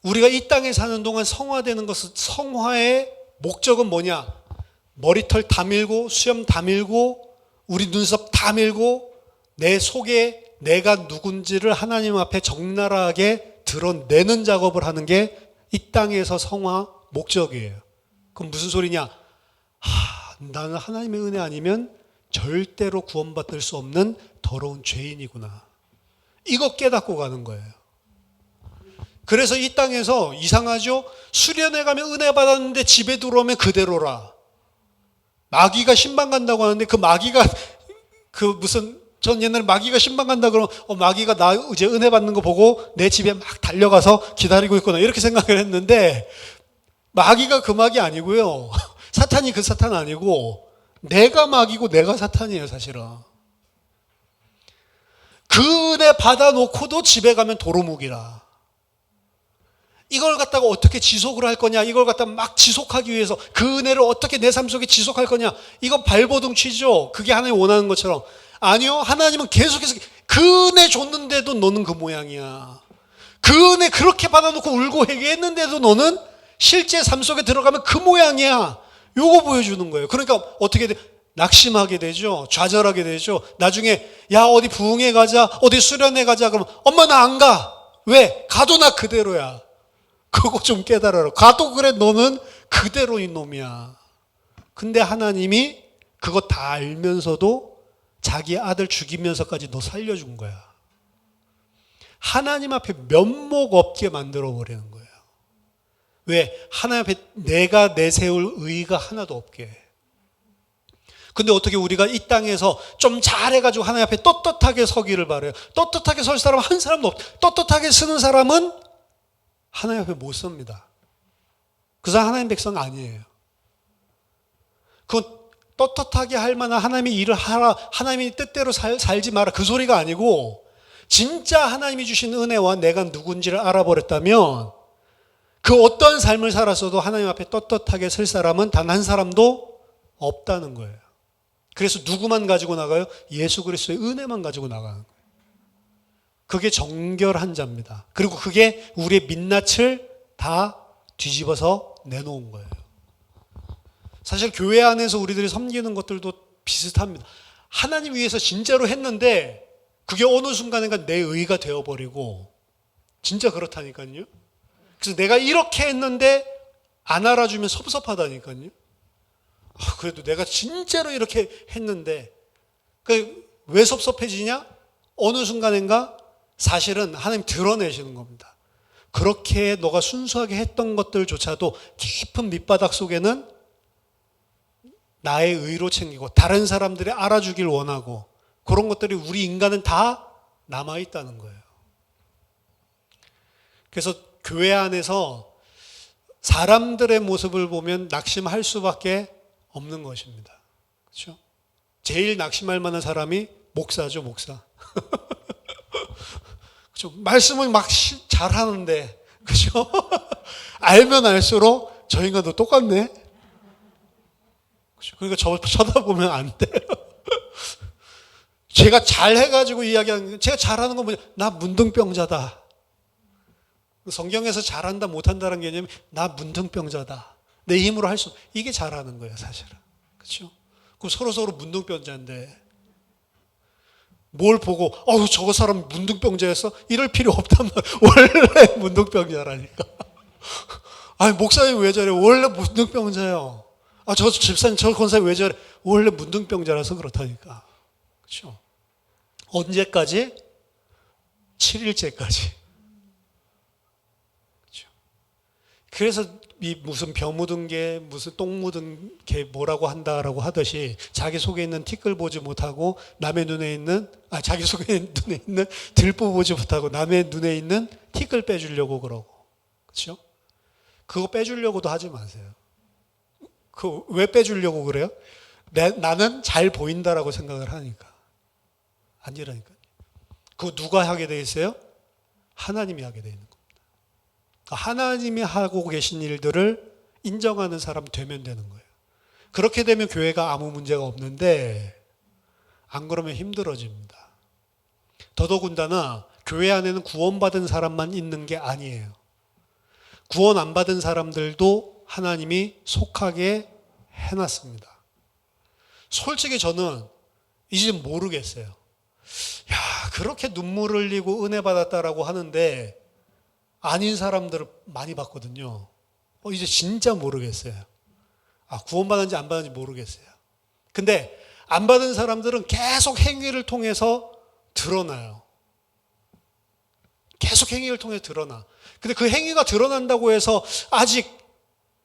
우리가 이 땅에 사는 동안 성화되는 것은, 성화의 목적은 뭐냐? 머리털 다 밀고 수염 다 밀고 우리 눈썹 다 밀고 내 속에 내가 누군지를 하나님 앞에 적나라하게 드러내는 작업을 하는 게 이 땅에서 성화 목적이에요. 그럼 무슨 소리냐? 나는 하나님의 은혜 아니면 절대로 구원받을 수 없는 더러운 죄인이구나. 이거 깨닫고 가는 거예요. 그래서 이 땅에서 이상하죠? 수련회 가면 은혜 받았는데 집에 들어오면 그대로라. 마귀가 신방 간다고 하는데, 그 마귀가 전 옛날에 마귀가 신방 간다 그러면 마귀가 나 이제 은혜 받는 거 보고 내 집에 막 달려가서 기다리고 있구나, 이렇게 생각을 했는데, 마귀가 그 마귀 아니고요. 사탄이 그 사탄 아니고 내가 마귀고 내가 사탄이에요, 사실은. 그 은혜 받아놓고도 집에 가면 도루묵이라. 이걸 갖다가 어떻게 지속을 할 거냐, 이걸 갖다가 막 지속하기 위해서 그 은혜를 어떻게 내 삶 속에 지속할 거냐, 이건 발버둥 치죠. 그게 하나님 원하는 것처럼. 아니요, 하나님은 계속해서 그 은혜 줬는데도 너는 그 모양이야. 그 은혜 그렇게 받아놓고 울고 회개했는데도 너는 실제 삶 속에 들어가면 그 모양이야. 요거 보여주는 거예요. 그러니까 어떻게 돼? 낙심하게 되죠. 좌절하게 되죠. 나중에 야 어디 부흥회 가자, 어디 수련회 가자 그러면 엄마 나 안 가. 왜? 가도 나 그대로야. 그거 좀 깨달아라. 가도 그래, 너는 그대로인 놈이야. 근데 하나님이 그거 다 알면서도 자기 아들 죽이면서까지 너 살려준 거야. 하나님 앞에 면목 없게 만들어 버리는 거예요. 왜? 하나님 앞에 내가 내세울 의의가 하나도 없게. 근데 어떻게 우리가 이 땅에서 좀 잘해가지고 하나님 앞에 떳떳하게 서기를 바라요. 떳떳하게 설 사람 한 사람도 없. 떳떳하게 서는 사람은 하나님 앞에 못 섭니다. 그 사람 하나님 백성 아니에요. 그건 떳떳하게 할 만한 하나님의 일을 하라, 하나님의 뜻대로 살지 마라, 그 소리가 아니고, 진짜 하나님이 주신 은혜와 내가 누군지를 알아버렸다면 그 어떤 삶을 살았어도 하나님 앞에 떳떳하게 설 사람은 단 한 사람도 없다는 거예요. 그래서 누구만 가지고 나가요? 예수 그리스도의 은혜만 가지고 나가는 거예요. 그게 정결한 자입니다. 그리고 그게 우리의 민낯을 다 뒤집어서 내놓은 거예요. 사실 교회 안에서 우리들이 섬기는 것들도 비슷합니다. 하나님 위해서 진짜로 했는데 그게 어느 순간인가 내 의가 되어버리고, 진짜 그렇다니까요. 그래서 내가 이렇게 했는데 안 알아주면 섭섭하다니까요. 그래도 내가 진짜로 이렇게 했는데, 왜 섭섭해지냐? 어느 순간인가 사실은 하나님 드러내시는 겁니다. 그렇게 너가 순수하게 했던 것들조차도 깊은 밑바닥 속에는 나의 의로 챙기고 다른 사람들이 알아주길 원하고, 그런 것들이 우리 인간은 다 남아있다는 거예요. 그래서 교회 안에서 사람들의 모습을 보면 낙심할 수밖에 없는 것입니다. 그렇죠? 제일 낙심할 만한 사람이 목사죠, 목사. 그렇죠? 말씀을 막 잘하는데, 그렇죠? 알면 알수록 저 인간도 똑같네. 그렇죠? 그러니까 저 쳐다보면 안 돼요. 제가 잘해가지고 이야기하는, 제가 잘하는 건 뭐냐? 나 문둥병자다. 성경에서 잘한다 못한다는 개념이 나 문둥병자다. 내 힘으로 할 수, 이게 잘하는 거예요, 사실은. 그렇죠? 그럼 서로 문둥병자인데 뭘 보고 저거 사람 문둥병자였어? 이럴 필요 없단 말이야. 원래 문둥병자라니까. 아니, 목사님 왜 저래? 원래 문둥병자예요. 저 집사님, 저 권사님 왜 저래? 원래 문둥병자라서 그렇다니까. 그렇죠? 언제까지? 7일째까지. 그렇죠? 그래서 이 무슨 벼 묻은 개, 무슨 똥 묻은 개 뭐라고 한다라고 하듯이 자기 속에 있는 티끌 보지 못하고 남의 눈에 있는, 자기 속에 눈에 있는 들보 보지 못하고 남의 눈에 있는 티끌 빼주려고 그러고. 그렇죠? 그거 빼주려고도 하지 마세요. 왜 빼주려고 그래요? 나는 잘 보인다라고 생각을 하니까. 아니라니까요. 그거 누가 하게 돼 있어요? 하나님이 하게 돼 있는 겁니다. 하나님이 하고 계신 일들을 인정하는 사람 되면 되는 거예요. 그렇게 되면 교회가 아무 문제가 없는데, 안 그러면 힘들어집니다. 더더군다나 교회 안에는 구원받은 사람만 있는 게 아니에요. 구원 안 받은 사람들도 하나님이 속하게 해놨습니다. 솔직히 저는 이제 모르겠어요. 그렇게 눈물 흘리고 은혜 받았다라고 하는데 아닌 사람들을 많이 봤거든요. 이제 진짜 모르겠어요. 구원받았는지 안 받았는지 모르겠어요. 근데 안 받은 사람들은 계속 행위를 통해서 드러나요. 계속 행위를 통해서 드러나. 근데 그 행위가 드러난다고 해서 아직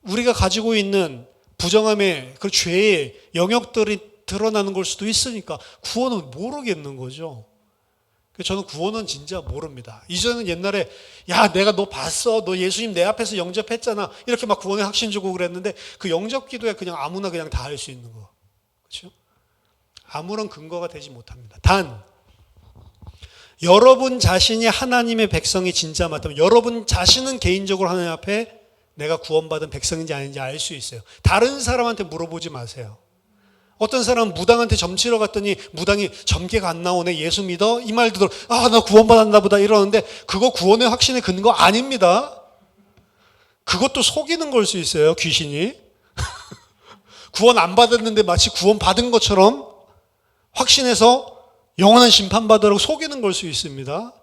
우리가 가지고 있는 부정함의 그 죄의 영역들이 드러나는 걸 수도 있으니까 구원은 모르겠는 거죠. 저는 구원은 진짜 모릅니다. 이전은 옛날에 내가 너 봤어, 너 예수님 내 앞에서 영접했잖아, 이렇게 막 구원의 확신 주고 그랬는데 그 영접 기도에 그냥 아무나 그냥 다 할 수 있는 거, 그렇죠? 아무런 근거가 되지 못합니다. 단 여러분 자신이 하나님의 백성이 진짜 맞다면 여러분 자신은 개인적으로 하나님 앞에 내가 구원받은 백성인지 아닌지 알 수 있어요. 다른 사람한테 물어보지 마세요. 어떤 사람은 무당한테 점치러 갔더니 무당이 점괘가 안 나오네, 예수 믿어? 이 말 들어 나 구원받았나 보다 이러는데 그거 구원의 확신의 근거 아닙니다. 그것도 속이는 걸 수 있어요, 귀신이. 구원 안 받았는데 마치 구원 받은 것처럼 확신해서 영원한 심판받으라고 속이는 걸 수 있습니다.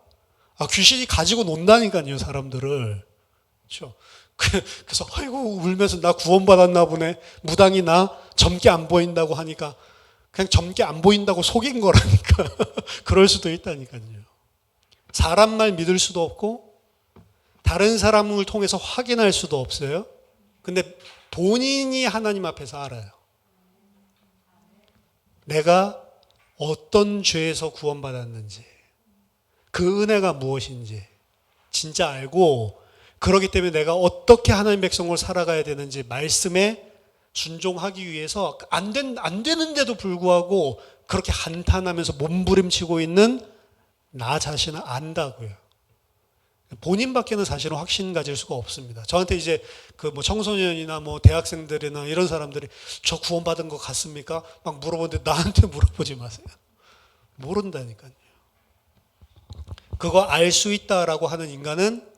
귀신이 가지고 논다니까요, 사람들을. 그렇죠? 그래서 아이고 울면서 나 구원받았나 보네, 무당이 나 젊게 안 보인다고 하니까 그냥 젊게 안 보인다고 속인 거라니까. 그럴 수도 있다니까요. 사람 말 믿을 수도 없고 다른 사람을 통해서 확인할 수도 없어요. 근데 본인이 하나님 앞에서 알아요. 내가 어떤 죄에서 구원받았는지, 그 은혜가 무엇인지 진짜 알고, 그렇기 때문에 내가 어떻게 하나님 백성을 살아가야 되는지 말씀에 순종하기 위해서 안 되는데도 불구하고 그렇게 한탄하면서 몸부림치고 있는 나 자신을 안다고요. 본인밖에는 사실은 확신 가질 수가 없습니다. 저한테 이제 그 뭐 청소년이나 뭐 대학생들이나 이런 사람들이 저 구원받은 것 같습니까? 막 물어보는데 나한테 물어보지 마세요. 모른다니까요. 그거 알 수 있다라고 하는 인간은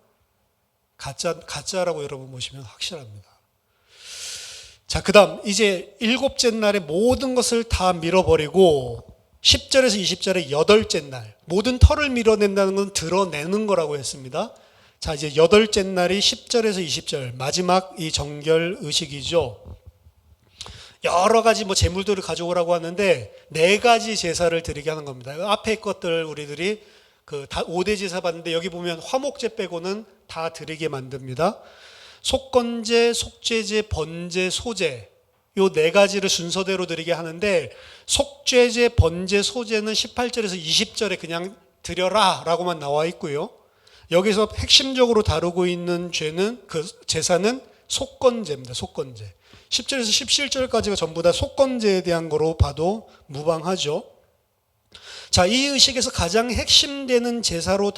가짜라고 여러분 보시면 확실합니다. 자, 그 다음 이제 일곱째 날에 모든 것을 다 밀어버리고 10절에서 20절에 여덟째 날 모든 털을 밀어낸다는 건 드러내는 거라고 했습니다. 자, 이제 여덟째 날이 10절에서 20절 마지막 이 정결 의식이죠. 여러 가지 뭐 제물들을 가져오라고 하는데 네 가지 제사를 드리게 하는 겁니다. 앞에 것들 우리들이 그 다 5대 제사 받는데 여기 보면 화목제 빼고는 다 드리게 만듭니다. 속건제, 속죄제, 번제, 소제 요 네 가지를 순서대로 드리게 하는데 속죄제, 번제, 소제는 18절에서 20절에 그냥 드려라 라고만 나와 있고요. 여기서 핵심적으로 다루고 있는 죄는 그 제사는 속건제입니다. 속건제. 10절에서 17절까지가 전부 다 속건제에 대한 거로 봐도 무방하죠. 자, 이 의식에서 가장 핵심되는 제사로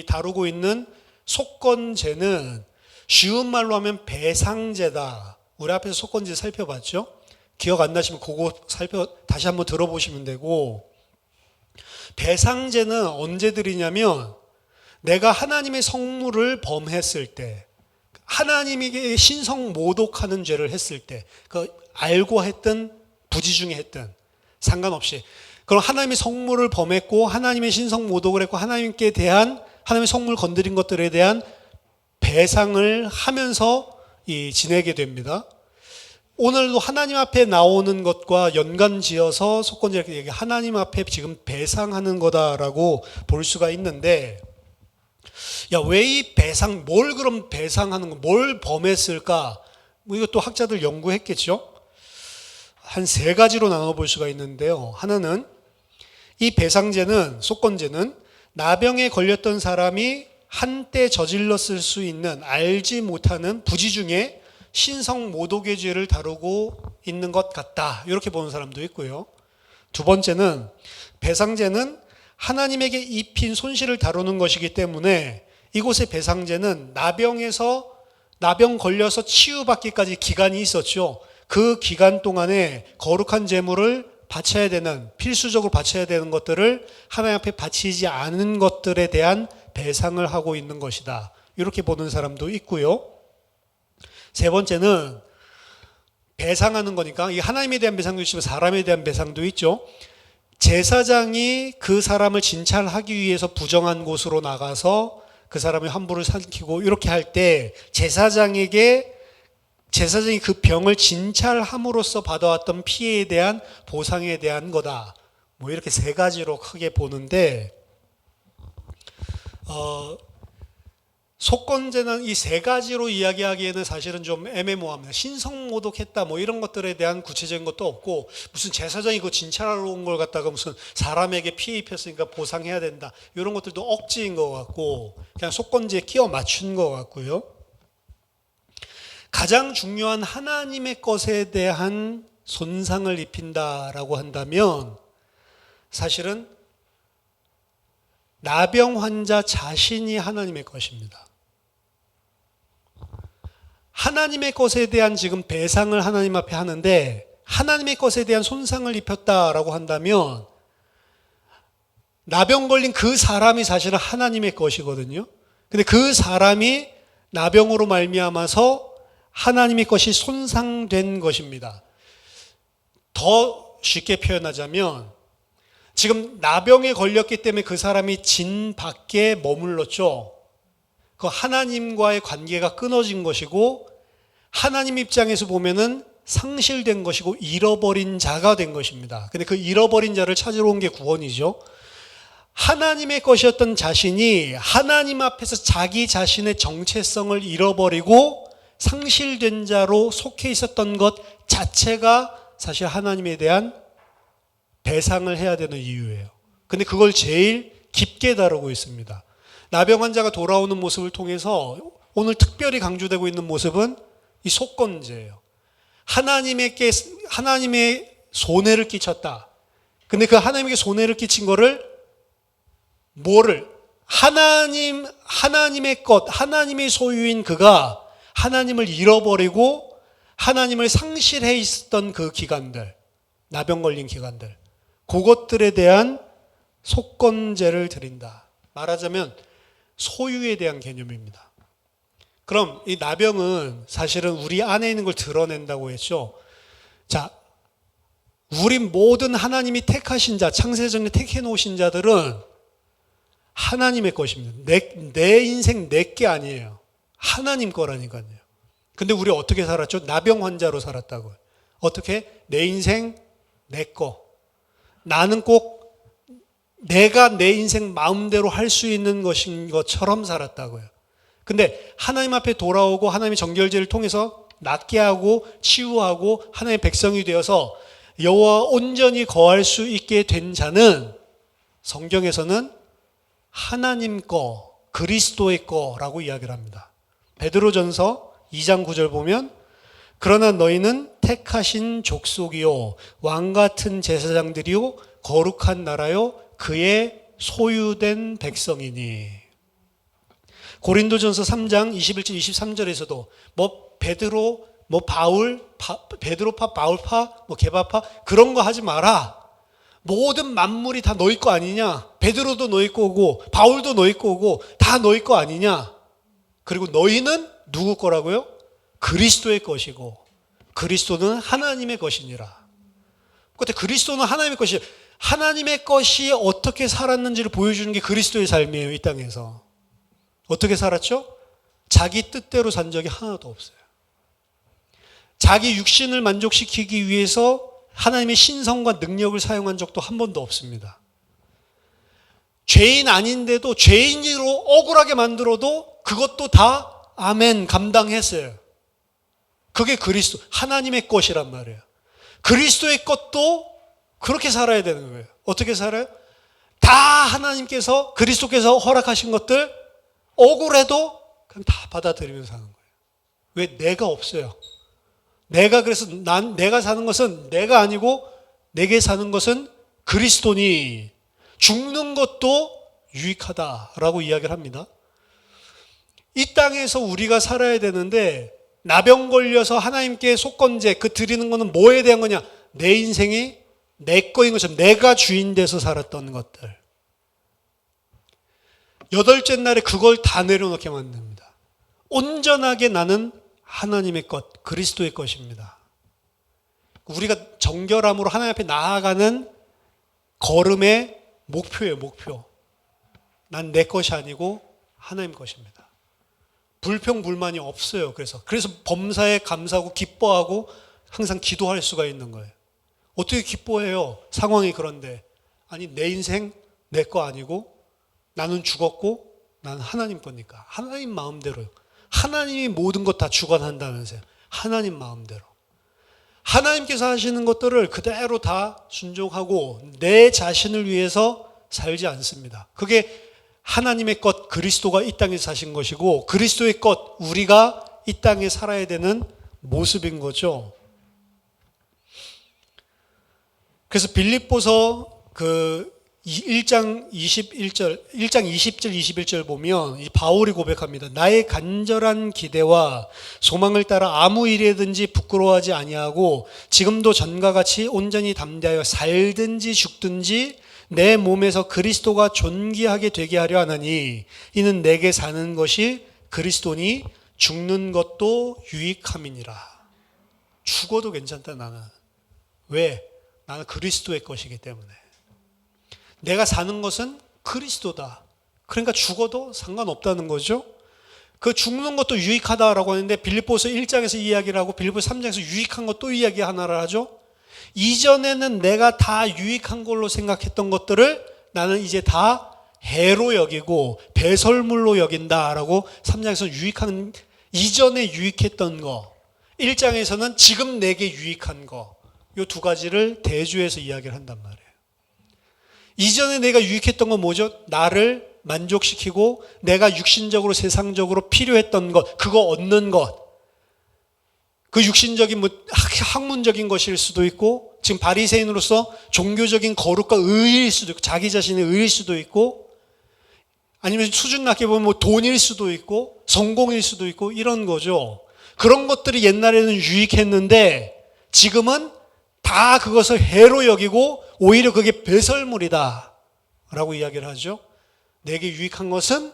다루고 있는 속건제는 쉬운 말로 하면 배상제다. 우리 앞에서 속건제 살펴봤죠? 기억 안 나시면 그거 다시 한번 들어보시면 되고, 배상제는 언제 드리냐면 내가 하나님의 성물을 범했을 때, 하나님에게 신성 모독하는 죄를 했을 때, 그 알고 했든 부지중에 했든 상관없이, 그럼 하나님의 성물을 범했고 하나님의 신성 모독을 했고 하나님께 대한 하나님의 성물 건드린 것들에 대한 배상을 하면서 지내게 됩니다. 오늘도 하나님 앞에 나오는 것과 연관지어서 속건제 얘기 하나님 앞에 지금 배상하는 거다라고 볼 수가 있는데, 야, 왜 이 배상, 뭘 그럼 배상하는 거, 뭘 범했을까? 뭐 이것도 학자들 연구했겠죠. 한 세 가지로 나눠볼 수가 있는데요. 하나는 이 배상제는, 속건제는 나병에 걸렸던 사람이 한때 저질렀을 수 있는 알지 못하는 부지중에 신성 모독의 죄를 다루고 있는 것 같다. 이렇게 보는 사람도 있고요. 두 번째는 배상제는 하나님에게 입힌 손실을 다루는 것이기 때문에 이곳의 배상제는 나병 걸려서 치유받기까지 기간이 있었죠. 그 기간 동안에 거룩한 제물을 바쳐야 되는, 필수적으로 바쳐야 되는 것들을 하나님 앞에 바치지 않은 것들에 대한 배상을 하고 있는 것이다. 이렇게 보는 사람도 있고요. 세 번째는 배상하는 거니까 이 하나님에 대한 배상도 있지만 사람에 대한 배상도 있죠. 제사장이 그 사람을 진찰하기 위해서 부정한 곳으로 나가서 그 사람의 환부를 삼키고 이렇게 할 때 제사장이 그 병을 진찰함으로써 받아왔던 피해에 대한 보상에 대한 거다. 뭐 이렇게 세 가지로 크게 보는데, 속건제는 이 세 가지로 이야기하기에는 사실은 좀 애매모호합니다. 신성모독했다 뭐 이런 것들에 대한 구체적인 것도 없고, 무슨 제사장이 그 진찰하러 온 걸 갖다가 무슨 사람에게 피해 입혔으니까 보상해야 된다 이런 것들도 억지인 것 같고 그냥 속건제에 끼워 맞춘 것 같고요. 가장 중요한 하나님의 것에 대한 손상을 입힌다라고 한다면 사실은 나병 환자 자신이 하나님의 것입니다. 하나님의 것에 대한 지금 배상을 하나님 앞에 하는데 하나님의 것에 대한 손상을 입혔다라고 한다면 나병 걸린 그 사람이 사실은 하나님의 것이거든요. 근데 그 사람이 나병으로 말미암아서 하나님의 것이 손상된 것입니다. 더 쉽게 표현하자면 지금 나병에 걸렸기 때문에 그 사람이 진 밖에 머물렀죠. 그 하나님과의 관계가 끊어진 것이고 하나님 입장에서 보면은 상실된 것이고 잃어버린 자가 된 것입니다. 근데 그 잃어버린 자를 찾으러 온 게 구원이죠. 하나님의 것이었던 자신이 하나님 앞에서 자기 자신의 정체성을 잃어버리고 상실된 자로 속해 있었던 것 자체가 사실 하나님에 대한 배상을 해야 되는 이유예요. 근데 그걸 제일 깊게 다루고 있습니다. 나병 환자가 돌아오는 모습을 통해서 오늘 특별히 강조되고 있는 모습은 이 속건제예요. 하나님의 손해를 끼쳤다. 근데 그 하나님에게 손해를 끼친 거를 하나님의 것, 하나님의 소유인 그가 하나님을 잃어버리고 하나님을 상실해 있었던 그 기간들, 나병 걸린 기간들, 그것들에 대한 속건제를 드린다. 말하자면 소유에 대한 개념입니다. 그럼 이 나병은 사실은 우리 안에 있는 걸 드러낸다고 했죠. 자, 우리 모든 하나님이 택하신 자, 창세전에 택해 놓으신 자들은 하나님의 것입니다. 내 인생 내게 아니에요. 하나님 거라니까요. 근데 우리 어떻게 살았죠? 나병 환자로 살았다고요. 어떻게? 내 인생 내 거. 나는 꼭 내가 내 인생 마음대로 할 수 있는 것인 것처럼 살았다고요. 근데 하나님 앞에 돌아오고 하나님의 정결제를 통해서 낫게 하고 치유하고 하나님의 백성이 되어서 여호와 온전히 거할 수 있게 된 자는 성경에서는 하나님 거, 그리스도의 거라고 이야기를 합니다. 베드로전서 2장 9절 보면 그러나 너희는 택하신 족속이요 왕같은 제사장들이요 거룩한 나라요 그의 소유된 백성이니. 고린도전서 3장 21절 23절에서도 베드로 바울 베드로파 바울파 게바파 그런 거 하지 마라. 모든 만물이 다 너희 거 아니냐? 베드로도 너희 거고 바울도 너희 거고 다 너희 거 아니냐? 그리고 너희는 누구 거라고요? 그리스도의 것이고 그리스도는 하나님의 것이니라. 그때 그리스도는 하나님의 것이 하나님의 것이 어떻게 살았는지를 보여주는 게 그리스도의 삶이에요. 이 땅에서. 어떻게 살았죠? 자기 뜻대로 산 적이 하나도 없어요. 자기 육신을 만족시키기 위해서 하나님의 신성과 능력을 사용한 적도 한 번도 없습니다. 죄인 아닌데도 죄인으로 억울하게 만들어도 그것도 다 아멘 감당했어요. 그게 그리스도, 하나님의 것이란 말이에요. 그리스도의 것도 그렇게 살아야 되는 거예요. 어떻게 살아요? 다 하나님께서 그리스도께서 허락하신 것들 억울해도 그냥 다 받아들이면서 사는 거예요. 왜? 내가 없어요. 그래서 내가 사는 것은 내가 아니고 내게 사는 것은 그리스도니 죽는 것도 유익하다라고 이야기를 합니다. 이 땅에서 우리가 살아야 되는데 나병 걸려서 하나님께 속건제 드리는 거는 뭐에 대한 거냐? 내 인생이 내 거인 것처럼 내가 주인 돼서 살았던 것들. 여덟째 날에 그걸 다 내려놓게 만듭니다. 온전하게 나는 하나님의 것, 그리스도의 것입니다. 우리가 정결함으로 하나님 앞에 나아가는 걸음의 목표예요, 목표. 난 내 것이 아니고 하나님 것입니다. 불평불만이 없어요. 그래서 범사에 감사하고 기뻐하고 항상 기도할 수가 있는 거예요. 어떻게 기뻐해요? 상황이 그런데. 아니, 내 인생 내 거 아니고 나는 죽었고 나는 하나님 거니까. 하나님 마음대로요. 하나님이 모든 것 다 주관한다면서요. 하나님 마음대로. 하나님께서 하시는 것들을 그대로 다 순종하고 내 자신을 위해서 살지 않습니다. 그게 하나님의 것 그리스도가 이 땅에 사신 것이고 그리스도의 것 우리가 이 땅에 살아야 되는 모습인 거죠. 그래서 빌립보서 1장 20절 21절 보면 이 바울이 고백합니다. 나의 간절한 기대와 소망을 따라 아무 일에든지 부끄러워하지 아니하고 지금도 전과 같이 온전히 담대하여 살든지 죽든지 내 몸에서 그리스도가 존귀하게 되게 하려 하나니 이는 내게 사는 것이 그리스도니 죽는 것도 유익함이니라. 죽어도 괜찮다 나는. 왜? 나는 그리스도의 것이기 때문에. 내가 사는 것은 그리스도다. 그러니까 죽어도 상관없다는 거죠. 그 죽는 것도 유익하다라고 하는데 빌립보서 1장에서 이야기를 하고 빌립보서 3장에서 유익한 것도 이야기 하나를 하죠. 이전에는 내가 다 유익한 걸로 생각했던 것들을 나는 이제 다 해로 여기고 배설물로 여긴다라고 3장에서 유익한 이전에 유익했던 거 1장에서는 지금 내게 유익한 거 이 두 가지를 대조해서 이야기를 한단 말이에요. 이전에 내가 유익했던 건 뭐죠? 나를 만족시키고 내가 육신적으로 세상적으로 필요했던 것, 그거 얻는 것. 그 육신적인 학문적인 것일 수도 있고 지금 바리새인으로서 종교적인 거룩과 의일 수도 있고 자기 자신의 의일 수도 있고 아니면 수준 낮게 보면 뭐 돈일 수도 있고 성공일 수도 있고 이런 거죠. 그런 것들이 옛날에는 유익했는데 지금은 다 그것을 해로 여기고 오히려 그게 배설물이다 라고 이야기를 하죠. 내게 유익한 것은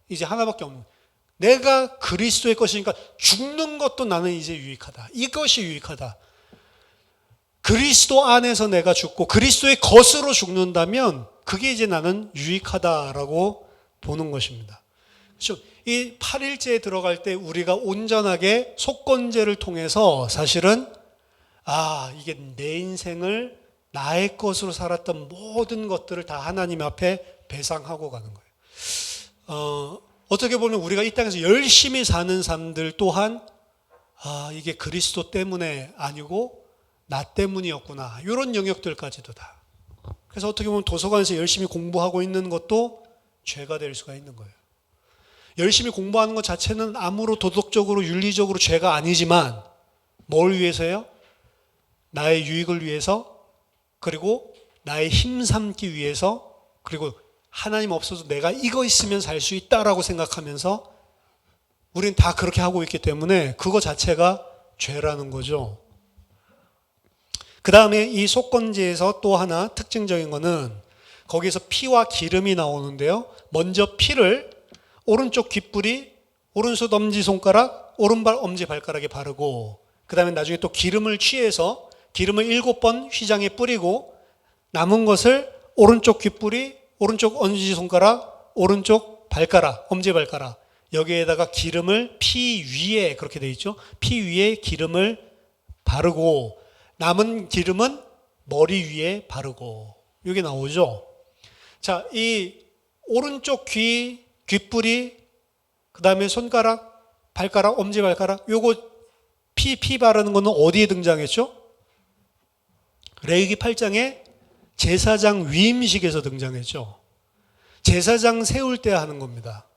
이제 하나밖에 없는, 내가 그리스도의 것이니까 죽는 것도 나는 이제 유익하다. 이것이 유익하다. 그리스도 안에서 내가 죽고 그리스도의 것으로 죽는다면 그게 이제 나는 유익하다라고 보는 것입니다. 그렇죠? 이 8일째에 들어갈 때 우리가 온전하게 속건제를 통해서 사실은 이게 내 인생을 나의 것으로 살았던 모든 것들을 다 하나님 앞에 배상하고 가는 거예요. 어떻게 보면 우리가 이 땅에서 열심히 사는 사람들 또한 이게 그리스도 때문에 아니고 나 때문이었구나. 이런 영역들까지도 다. 그래서 어떻게 보면 도서관에서 열심히 공부하고 있는 것도 죄가 될 수가 있는 거예요. 열심히 공부하는 것 자체는 아무로 도덕적으로 윤리적으로 죄가 아니지만 뭘 위해서요? 나의 유익을 위해서, 그리고 나의 힘 삼기 위해서, 그리고 하나님 없어도 내가 이거 있으면 살 수 있다라고 생각하면서 우리는 다 그렇게 하고 있기 때문에 그거 자체가 죄라는 거죠. 그 다음에 이 속건제에서 또 하나 특징적인 거는 거기에서 피와 기름이 나오는데요. 먼저 피를 오른쪽 귓불이, 오른손 엄지손가락, 오른발 엄지발가락에 바르고, 그 다음에 나중에 또 기름을 취해서 기름을 7번 휘장에 뿌리고 남은 것을 오른쪽 귓불이, 오른쪽 엄지손가락, 오른쪽 발가락, 엄지발가락 여기에다가 기름을 피 위에, 그렇게 되어 있죠. 피 위에 기름을 바르고 남은 기름은 머리 위에 바르고, 이게 나오죠. 자, 이 오른쪽 귓불이, 그 다음에 손가락, 발가락, 엄지발가락, 요거 피 바르는 거는 어디에 등장했죠? 레위기 8장에 제사장 위임식에서 등장했죠. 제사장 세울 때 하는 겁니다.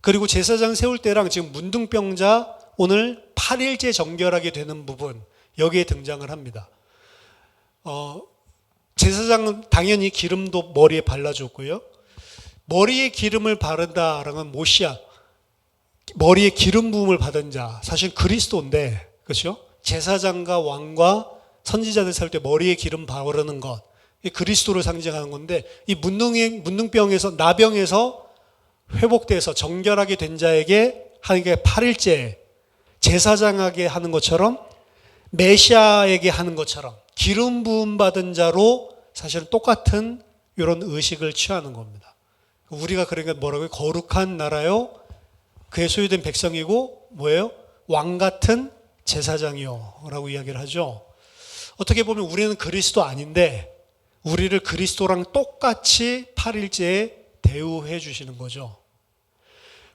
그리고 제사장 세울 때랑 지금 문둥병자 오늘 8일째 정결하게 되는 부분, 여기에 등장을 합니다. 제사장은 당연히 기름도 머리에 발라줬고요. 머리에 기름을 바른다라는 건 모시아, 머리에 기름 부음을 받은 자, 사실 그리스도인데, 그렇죠? 제사장과 왕과 선지자들 살 때 머리에 기름 바르는 것, 이 그리스도를 상징하는 건데, 이 문둥병에서, 나병에서 회복돼서 정결하게 된 자에게 하는 게 8일째 제사장에게 하는 것처럼, 메시아에게 하는 것처럼 기름 부음 받은 자로 사실은 똑같은 이런 의식을 취하는 겁니다. 우리가 그러니까 뭐라고요? 거룩한 나라요, 그의 소유된 백성이고 뭐예요? 왕 같은 제사장이요 라고 이야기를 하죠. 어떻게 보면 우리는 그리스도 아닌데 우리를 그리스도랑 똑같이 8일째에 대우해 주시는 거죠.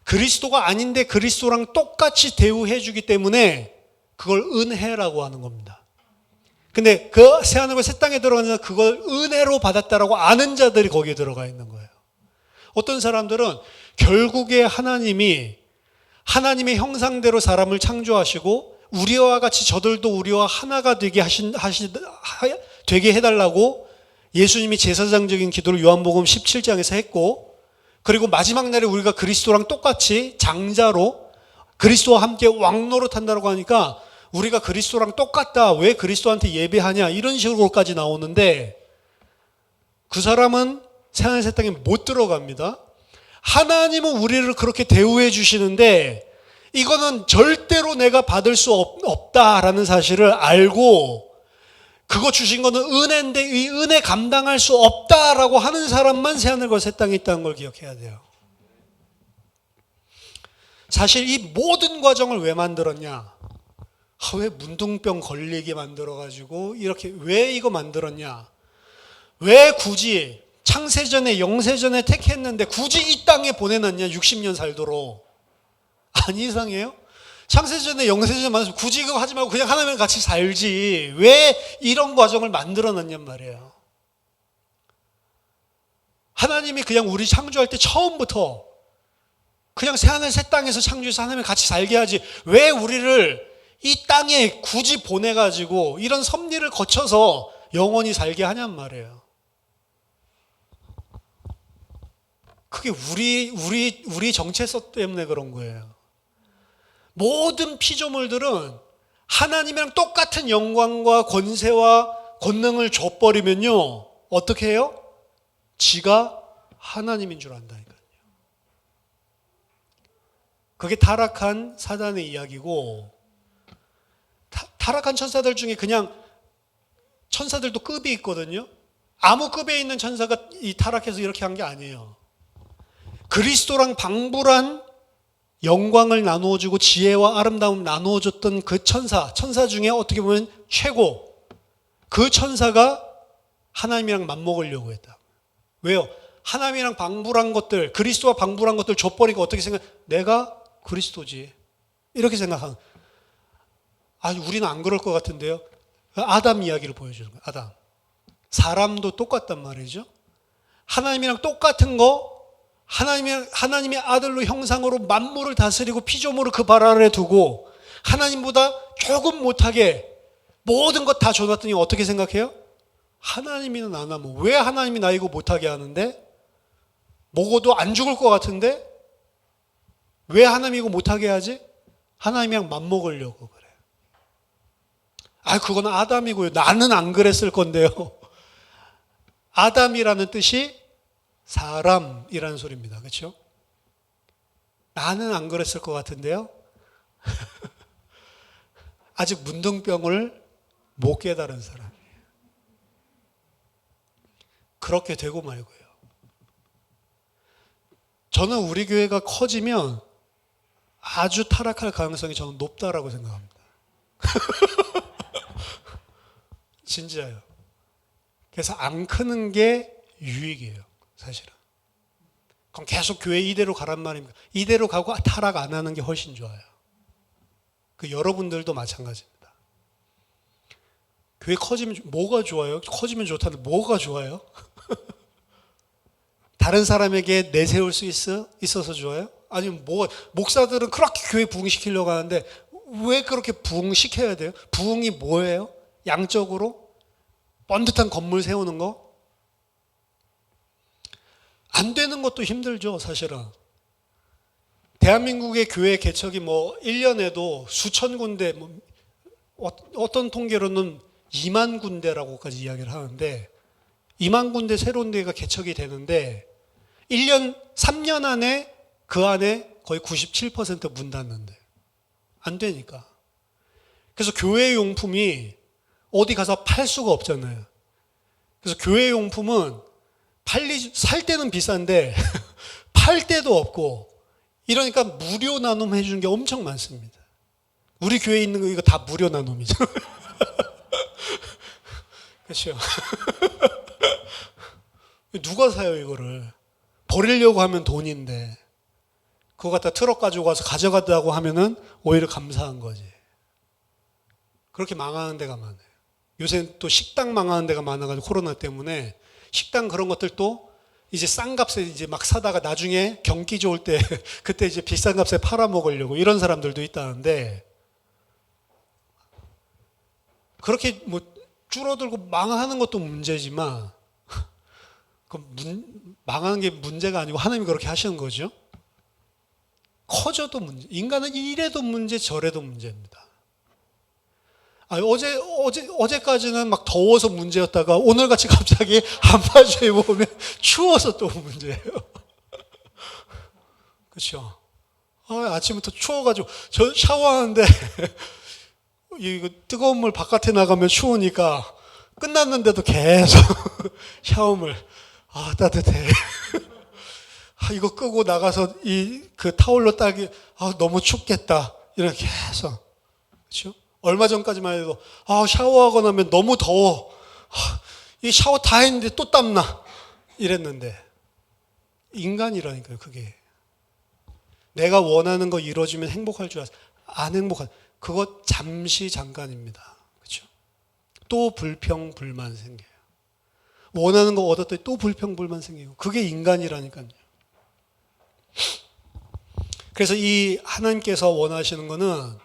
그리스도가 아닌데 그리스도랑 똑같이 대우해 주기 때문에 그걸 은혜라고 하는 겁니다. 근데 그 새하늘과 새 땅에 들어가서 그걸 은혜로 받았다라고 아는 자들이 거기에 들어가 있는 거예요. 어떤 사람들은 결국에 하나님이 하나님의 형상대로 사람을 창조하시고 우리와 같이 저들도 우리와 하나가 되게 되게 해달라고 예수님이 제사장적인 기도를 요한복음 17장에서 했고, 그리고 마지막 날에 우리가 그리스도랑 똑같이 장자로 그리스도와 함께 왕노릇 한다고 하니까 우리가 그리스도랑 똑같다, 왜 그리스도한테 예배하냐, 이런 식으로까지 나오는데 그 사람은 새하늘 새 땅에 못 들어갑니다. 하나님은 우리를 그렇게 대우해 주시는데 이거는 절대로 내가 받을 수 없다라는 사실을 알고 그거 주신 거는 은혜인데 이 은혜 감당할 수 없다라고 하는 사람만 새하늘과 새 땅에 있다는 걸 기억해야 돼요. 사실 이 모든 과정을 왜 만들었냐? 왜 문둥병 걸리게 만들어가지고 이렇게 왜 이거 만들었냐? 왜 굳이 창세전에 영세전에 택했는데 굳이 이 땅에 보내놨냐? 60년 살도록. 안 이상해요? 창세전에 영세전에 만들어서 굳이 이거 하지 말고 그냥 하나님과 같이 살지 왜 이런 과정을 만들어놨냔 말이에요. 하나님이 그냥 우리 창조할 때 처음부터 그냥 새하늘 새 땅에서 창조해서 하나님과 같이 살게 하지 왜 우리를 이 땅에 굳이 보내가지고 이런 섭리를 거쳐서 영원히 살게 하냔 말이에요. 그게 우리 정체성 때문에 그런 거예요. 모든 피조물들은 하나님이랑 똑같은 영광과 권세와 권능을 줘버리면요, 어떻게 해요? 지가 하나님인 줄 안다니까요. 그게 타락한 사단의 이야기고, 타락한 천사들 중에 그냥 천사들도 급이 있거든요. 아무 급에 있는 천사가 이 타락해서 이렇게 한 게 아니에요. 그리스도랑 방불한 영광을 나누어주고 지혜와 아름다움 나누어줬던 그 천사 중에 어떻게 보면 최고, 그 천사가 하나님이랑 맞먹으려고 했다. 왜요? 하나님이랑 방불한 것들, 그리스도와 방불한 것들 줘버리고 어떻게 생각? 내가 그리스도지, 이렇게 생각하는. 우리는 안 그럴 것 같은데요. 아담 이야기를 보여주는 거예요. 아담. 사람도 똑같단 말이죠. 하나님이랑 똑같은 거, 하나님의 아들로 형상으로 만물을 다스리고 피조물을 그 발 아래 두고 하나님보다 조금 못하게 모든 것 다 줘놨더니 어떻게 생각해요? 하나님이는 안 하면 왜 하나님이 나 이거 못하게 하는데? 먹어도 안 죽을 것 같은데? 왜 하나님이 이거 못하게 하지? 하나님이랑 맞먹으려고 그래. 그건 아담이고요. 나는 안 그랬을 건데요. 아담이라는 뜻이 사람이라는 소리입니다. 그렇죠? 나는 안 그랬을 것 같은데요. 아직 문둥병을 못 깨달은 사람이에요. 그렇게 되고 말고요. 저는 우리 교회가 커지면 아주 타락할 가능성이 저는 높다라고 생각합니다. 진짜요. 그래서 안 크는 게 유익이에요, 사실은. 그럼 계속 교회 이대로 가란 말입니까? 이대로 가고 타락 안 하는 게 훨씬 좋아요. 여러분들도 마찬가지입니다. 교회 커지면 뭐가 좋아요? 커지면 좋다는데 뭐가 좋아요? 다른 사람에게 내세울 수 있어서 좋아요? 아니면 목사들은 그렇게 교회 부흥시키려고 하는데 왜 그렇게 부흥시켜야 돼요? 부흥이 뭐예요? 양적으로? 번듯한 건물 세우는 거? 안 되는 것도 힘들죠, 사실은. 대한민국의 교회 개척이 1년에도 수천 군데, 어떤 통계로는 2만 군데라고까지 이야기를 하는데, 2만 군데 새로운 데가 개척이 되는데, 3년 안에 그 안에 거의 97% 문 닫는데. 안 되니까. 그래서 교회 용품이 어디 가서 팔 수가 없잖아요. 그래서 교회 용품은 살 때는 비싼데 팔 때도 없고, 이러니까 무료 나눔 해주는 게 엄청 많습니다. 우리 교회에 있는 거 이거 다 무료 나눔이죠. 그렇죠? 누가 사요 이거를? 버리려고 하면 돈인데 그거 갖다 트럭 가지고 가서 가져가다고 하면은 오히려 감사한 거지. 그렇게 망하는 데가 많아요. 요새 또 식당 망하는 데가 많아가지고 코로나 때문에 식당 그런 것들도 이제 싼 값에 이제 막 사다가 나중에 경기 좋을 때 그때 이제 비싼 값에 팔아 먹으려고 이런 사람들도 있다는데, 그렇게 줄어들고 망하는 것도 문제지만 망하는 게 문제가 아니고 하나님이 그렇게 하시는 거죠. 커져도 문제. 인간은 이래도 문제 저래도 문제입니다. 어제까지는 막 더워서 문제였다가 오늘같이 갑자기 한파주에 보면 추워서 또 문제예요. 그렇죠? 아침부터 추워가지고 저 샤워하는데 이거 뜨거운 물 바깥에 나가면 추우니까 끝났는데도 계속 샤워물 따뜻해. 이거 끄고 나가서 그 타올로 따기 너무 춥겠다. 이렇게 계속. 그렇죠? 얼마 전까지만 해도 샤워하고 나면 너무 더워. 이 샤워 다 했는데 또 땀나. 이랬는데 인간이라니까요. 그게 내가 원하는 거 이루어지면 행복할 줄 알았어. 안 행복한. 그거 잠시 잠깐입니다. 그렇죠? 또 불평 불만 생겨요. 원하는 거 얻었더니 또 불평 불만 생기고. 그게 인간이라니까요. 그래서 이 하나님께서 원하시는 거는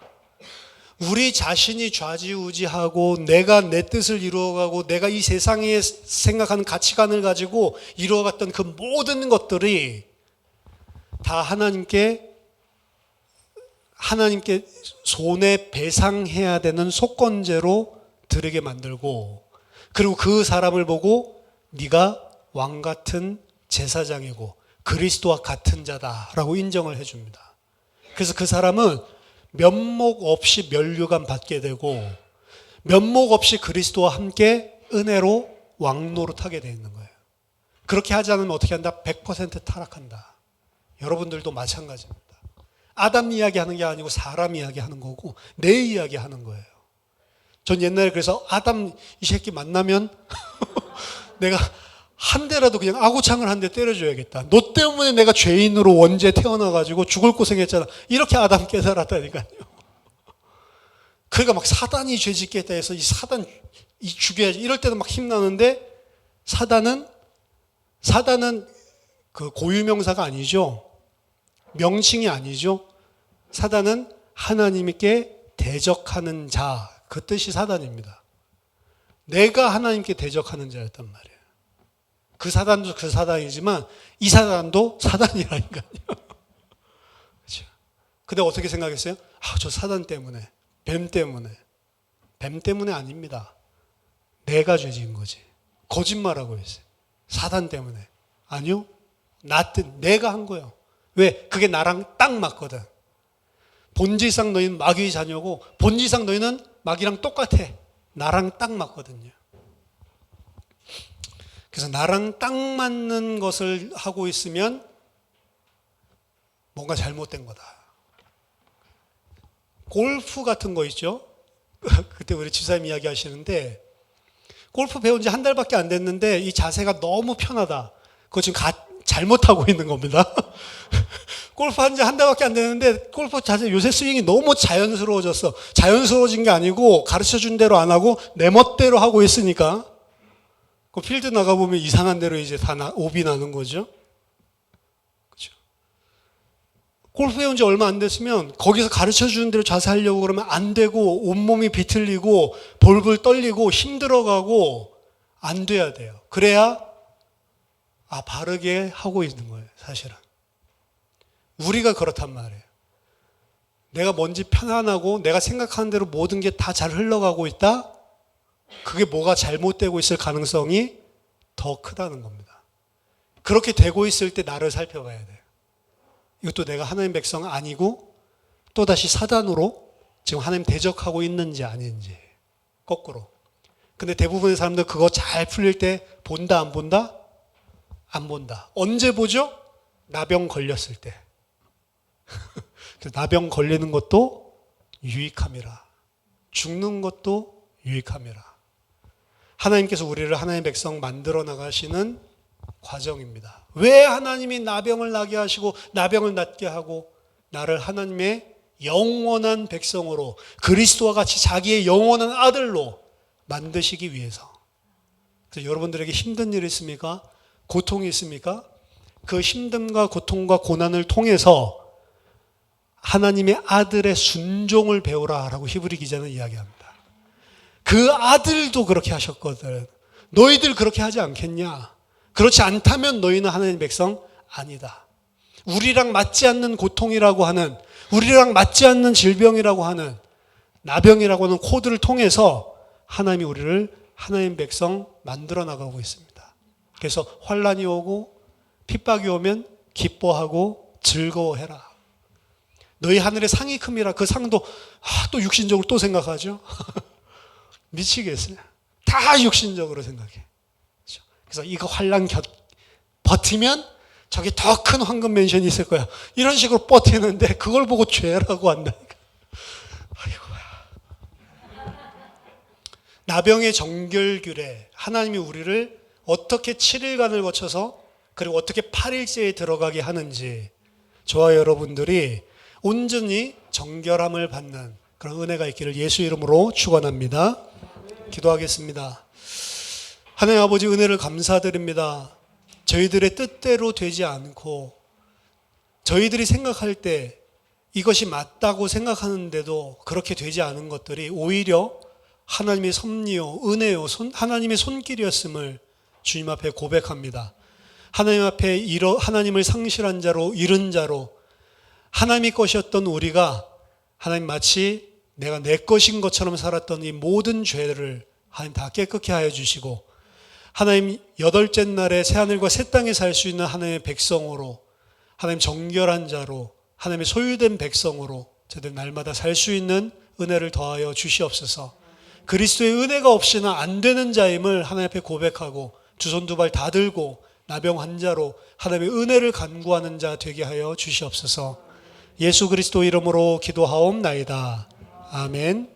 우리 자신이 좌지우지하고 내가 내 뜻을 이루어가고 내가 이 세상에 생각하는 가치관을 가지고 이루어갔던 그 모든 것들이 다 하나님께 손해배상해야 되는 속건제로 드리게 만들고, 그리고 그 사람을 보고 네가 왕 같은 제사장이고 그리스도와 같은 자다라고 인정을 해줍니다. 그래서 그 사람은 면목 없이 면류관 받게 되고 면목 없이 그리스도와 함께 은혜로 왕노릇하게 되어 있는 거예요. 그렇게 하지 않으면 어떻게 한다? 100% 타락한다. 여러분들도 마찬가지입니다. 아담 이야기하는 게 아니고 사람 이야기하는 거고 내 이야기하는 거예요. 전 옛날에 그래서 아담 이 새끼 만나면 내가 한 대라도 그냥 아구창을 한 대 때려줘야겠다. 너 때문에 내가 죄인으로 원죄 태어나가지고 죽을 고생했잖아. 이렇게 아담 깨달았다니까요. 그러니까 막 사단이 죄짓겠다 해서 이 사단 이 죽여야지 이럴 때도 막 힘나는데 사단은 그 고유명사가 아니죠. 명칭이 아니죠. 사단은 하나님께 대적하는 자, 그 뜻이 사단입니다. 내가 하나님께 대적하는 자였단 말이에요. 그 사단도 그 사단이지만 이 사단도 사단이라니까요. 그렇죠? 근데 어떻게 생각했어요? 저 사단 때문에, 뱀 때문에 아닙니다. 내가 죄진 거지. 거짓말하고 있어요. 사단 때문에. 아니요. 내가 한 거예요. 왜? 그게 나랑 딱 맞거든. 본질상 너희는 마귀의 자녀고 본질상 너희는 마귀랑 똑같아. 나랑 딱 맞거든요. 그래서 나랑 딱 맞는 것을 하고 있으면 뭔가 잘못된 거다. 골프 같은 거 있죠? 그때 우리 집사님 이야기 하시는데 골프 배운 지 한 달밖에 안 됐는데 이 자세가 너무 편하다. 그거 지금 잘못하고 있는 겁니다. 골프 한 지 한 달밖에 안 됐는데 골프 자세 요새 스윙이 너무 자연스러워졌어. 자연스러워진 게 아니고 가르쳐준 대로 안 하고 내 멋대로 하고 있으니까 그 필드 나가보면 이상한 대로 이제 다 오비 나는 거죠. 그렇죠? 골프 배운 지 얼마 안 됐으면 거기서 가르쳐주는 대로 자세하려고 그러면 안 되고 온몸이 비틀리고 볼볼 떨리고 힘들어가고 안 돼야 돼요. 그래야 바르게 하고 있는 거예요, 사실은. 우리가 그렇단 말이에요. 내가 뭔지 편안하고 내가 생각하는 대로 모든 게 다 잘 흘러가고 있다? 그게 뭐가 잘못되고 있을 가능성이 더 크다는 겁니다. 그렇게 되고 있을 때 나를 살펴봐야 돼요. 이것도 내가 하나님 백성 아니고 또다시 사단으로 지금 하나님 대적하고 있는지 아닌지. 거꾸로. 근데 대부분의 사람들 그거 잘 풀릴 때 본다 안 본다? 안 본다. 언제 보죠? 나병 걸렸을 때. 나병 걸리는 것도 유익함이라. 죽는 것도 유익함이라. 하나님께서 우리를 하나님의 백성 만들어 나가시는 과정입니다. 왜 하나님이 나병을 나게 하시고 나병을 낫게 하고 나를 하나님의 영원한 백성으로 그리스도와 같이 자기의 영원한 아들로 만드시기 위해서. 그래서 여러분들에게 힘든 일이 있습니까? 고통이 있습니까? 그 힘듦과 고통과 고난을 통해서 하나님의 아들의 순종을 배우라라고 히브리 기자는 이야기합니다. 그 아들도 그렇게 하셨거든. 너희들 그렇게 하지 않겠냐? 그렇지 않다면 너희는 하나님의 백성 아니다. 우리랑 맞지 않는 고통이라고 하는, 우리랑 맞지 않는 질병이라고 하는, 나병이라고 하는 코드를 통해서 하나님이 우리를 하나님의 백성 만들어 나가고 있습니다. 그래서 환난이 오고 핍박이 오면 기뻐하고 즐거워해라. 너희 하늘의 상이 큼이라. 그 상도 또 육신적으로 또 생각하죠. 미치겠어요. 다 육신적으로 생각해. 그래서 이거 환난 버티면 저기 더 큰 황금 맨션이 있을 거야. 이런 식으로 버티는데 그걸 보고 죄라고 한다니까. 아이고야. 나병의 정결규례. 하나님이 우리를 어떻게 7일간을 거쳐서 그리고 어떻게 8일째에 들어가게 하는지 저와 여러분들이 온전히 정결함을 받는 그런 은혜가 있기를 예수 이름으로 축원합니다. 기도하겠습니다. 하나님 아버지 은혜를 감사드립니다. 저희들의 뜻대로 되지 않고 저희들이 생각할 때 이것이 맞다고 생각하는데도 그렇게 되지 않은 것들이 오히려 하나님의 섭리요, 은혜요, 하나님의 손길이었음을 주님 앞에 고백합니다. 하나님 앞에 하나님을 상실한 자로, 잃은 자로, 하나님이 것이었던 우리가 하나님 마치 내가 내 것인 것처럼 살았던 이 모든 죄를 하나님 다 깨끗게 하여 주시고, 하나님 여덟째 날에 새하늘과 새 땅에 살 수 있는 하나님의 백성으로, 하나님 정결한 자로, 하나님의 소유된 백성으로 저들 날마다 살 수 있는 은혜를 더하여 주시옵소서. 그리스도의 은혜가 없이는 안 되는 자임을 하나님 앞에 고백하고 두 손 두 발 다 들고 나병 환자로 하나님의 은혜를 간구하는 자 되게 하여 주시옵소서. 예수 그리스도 이름으로 기도하옵나이다. 아멘.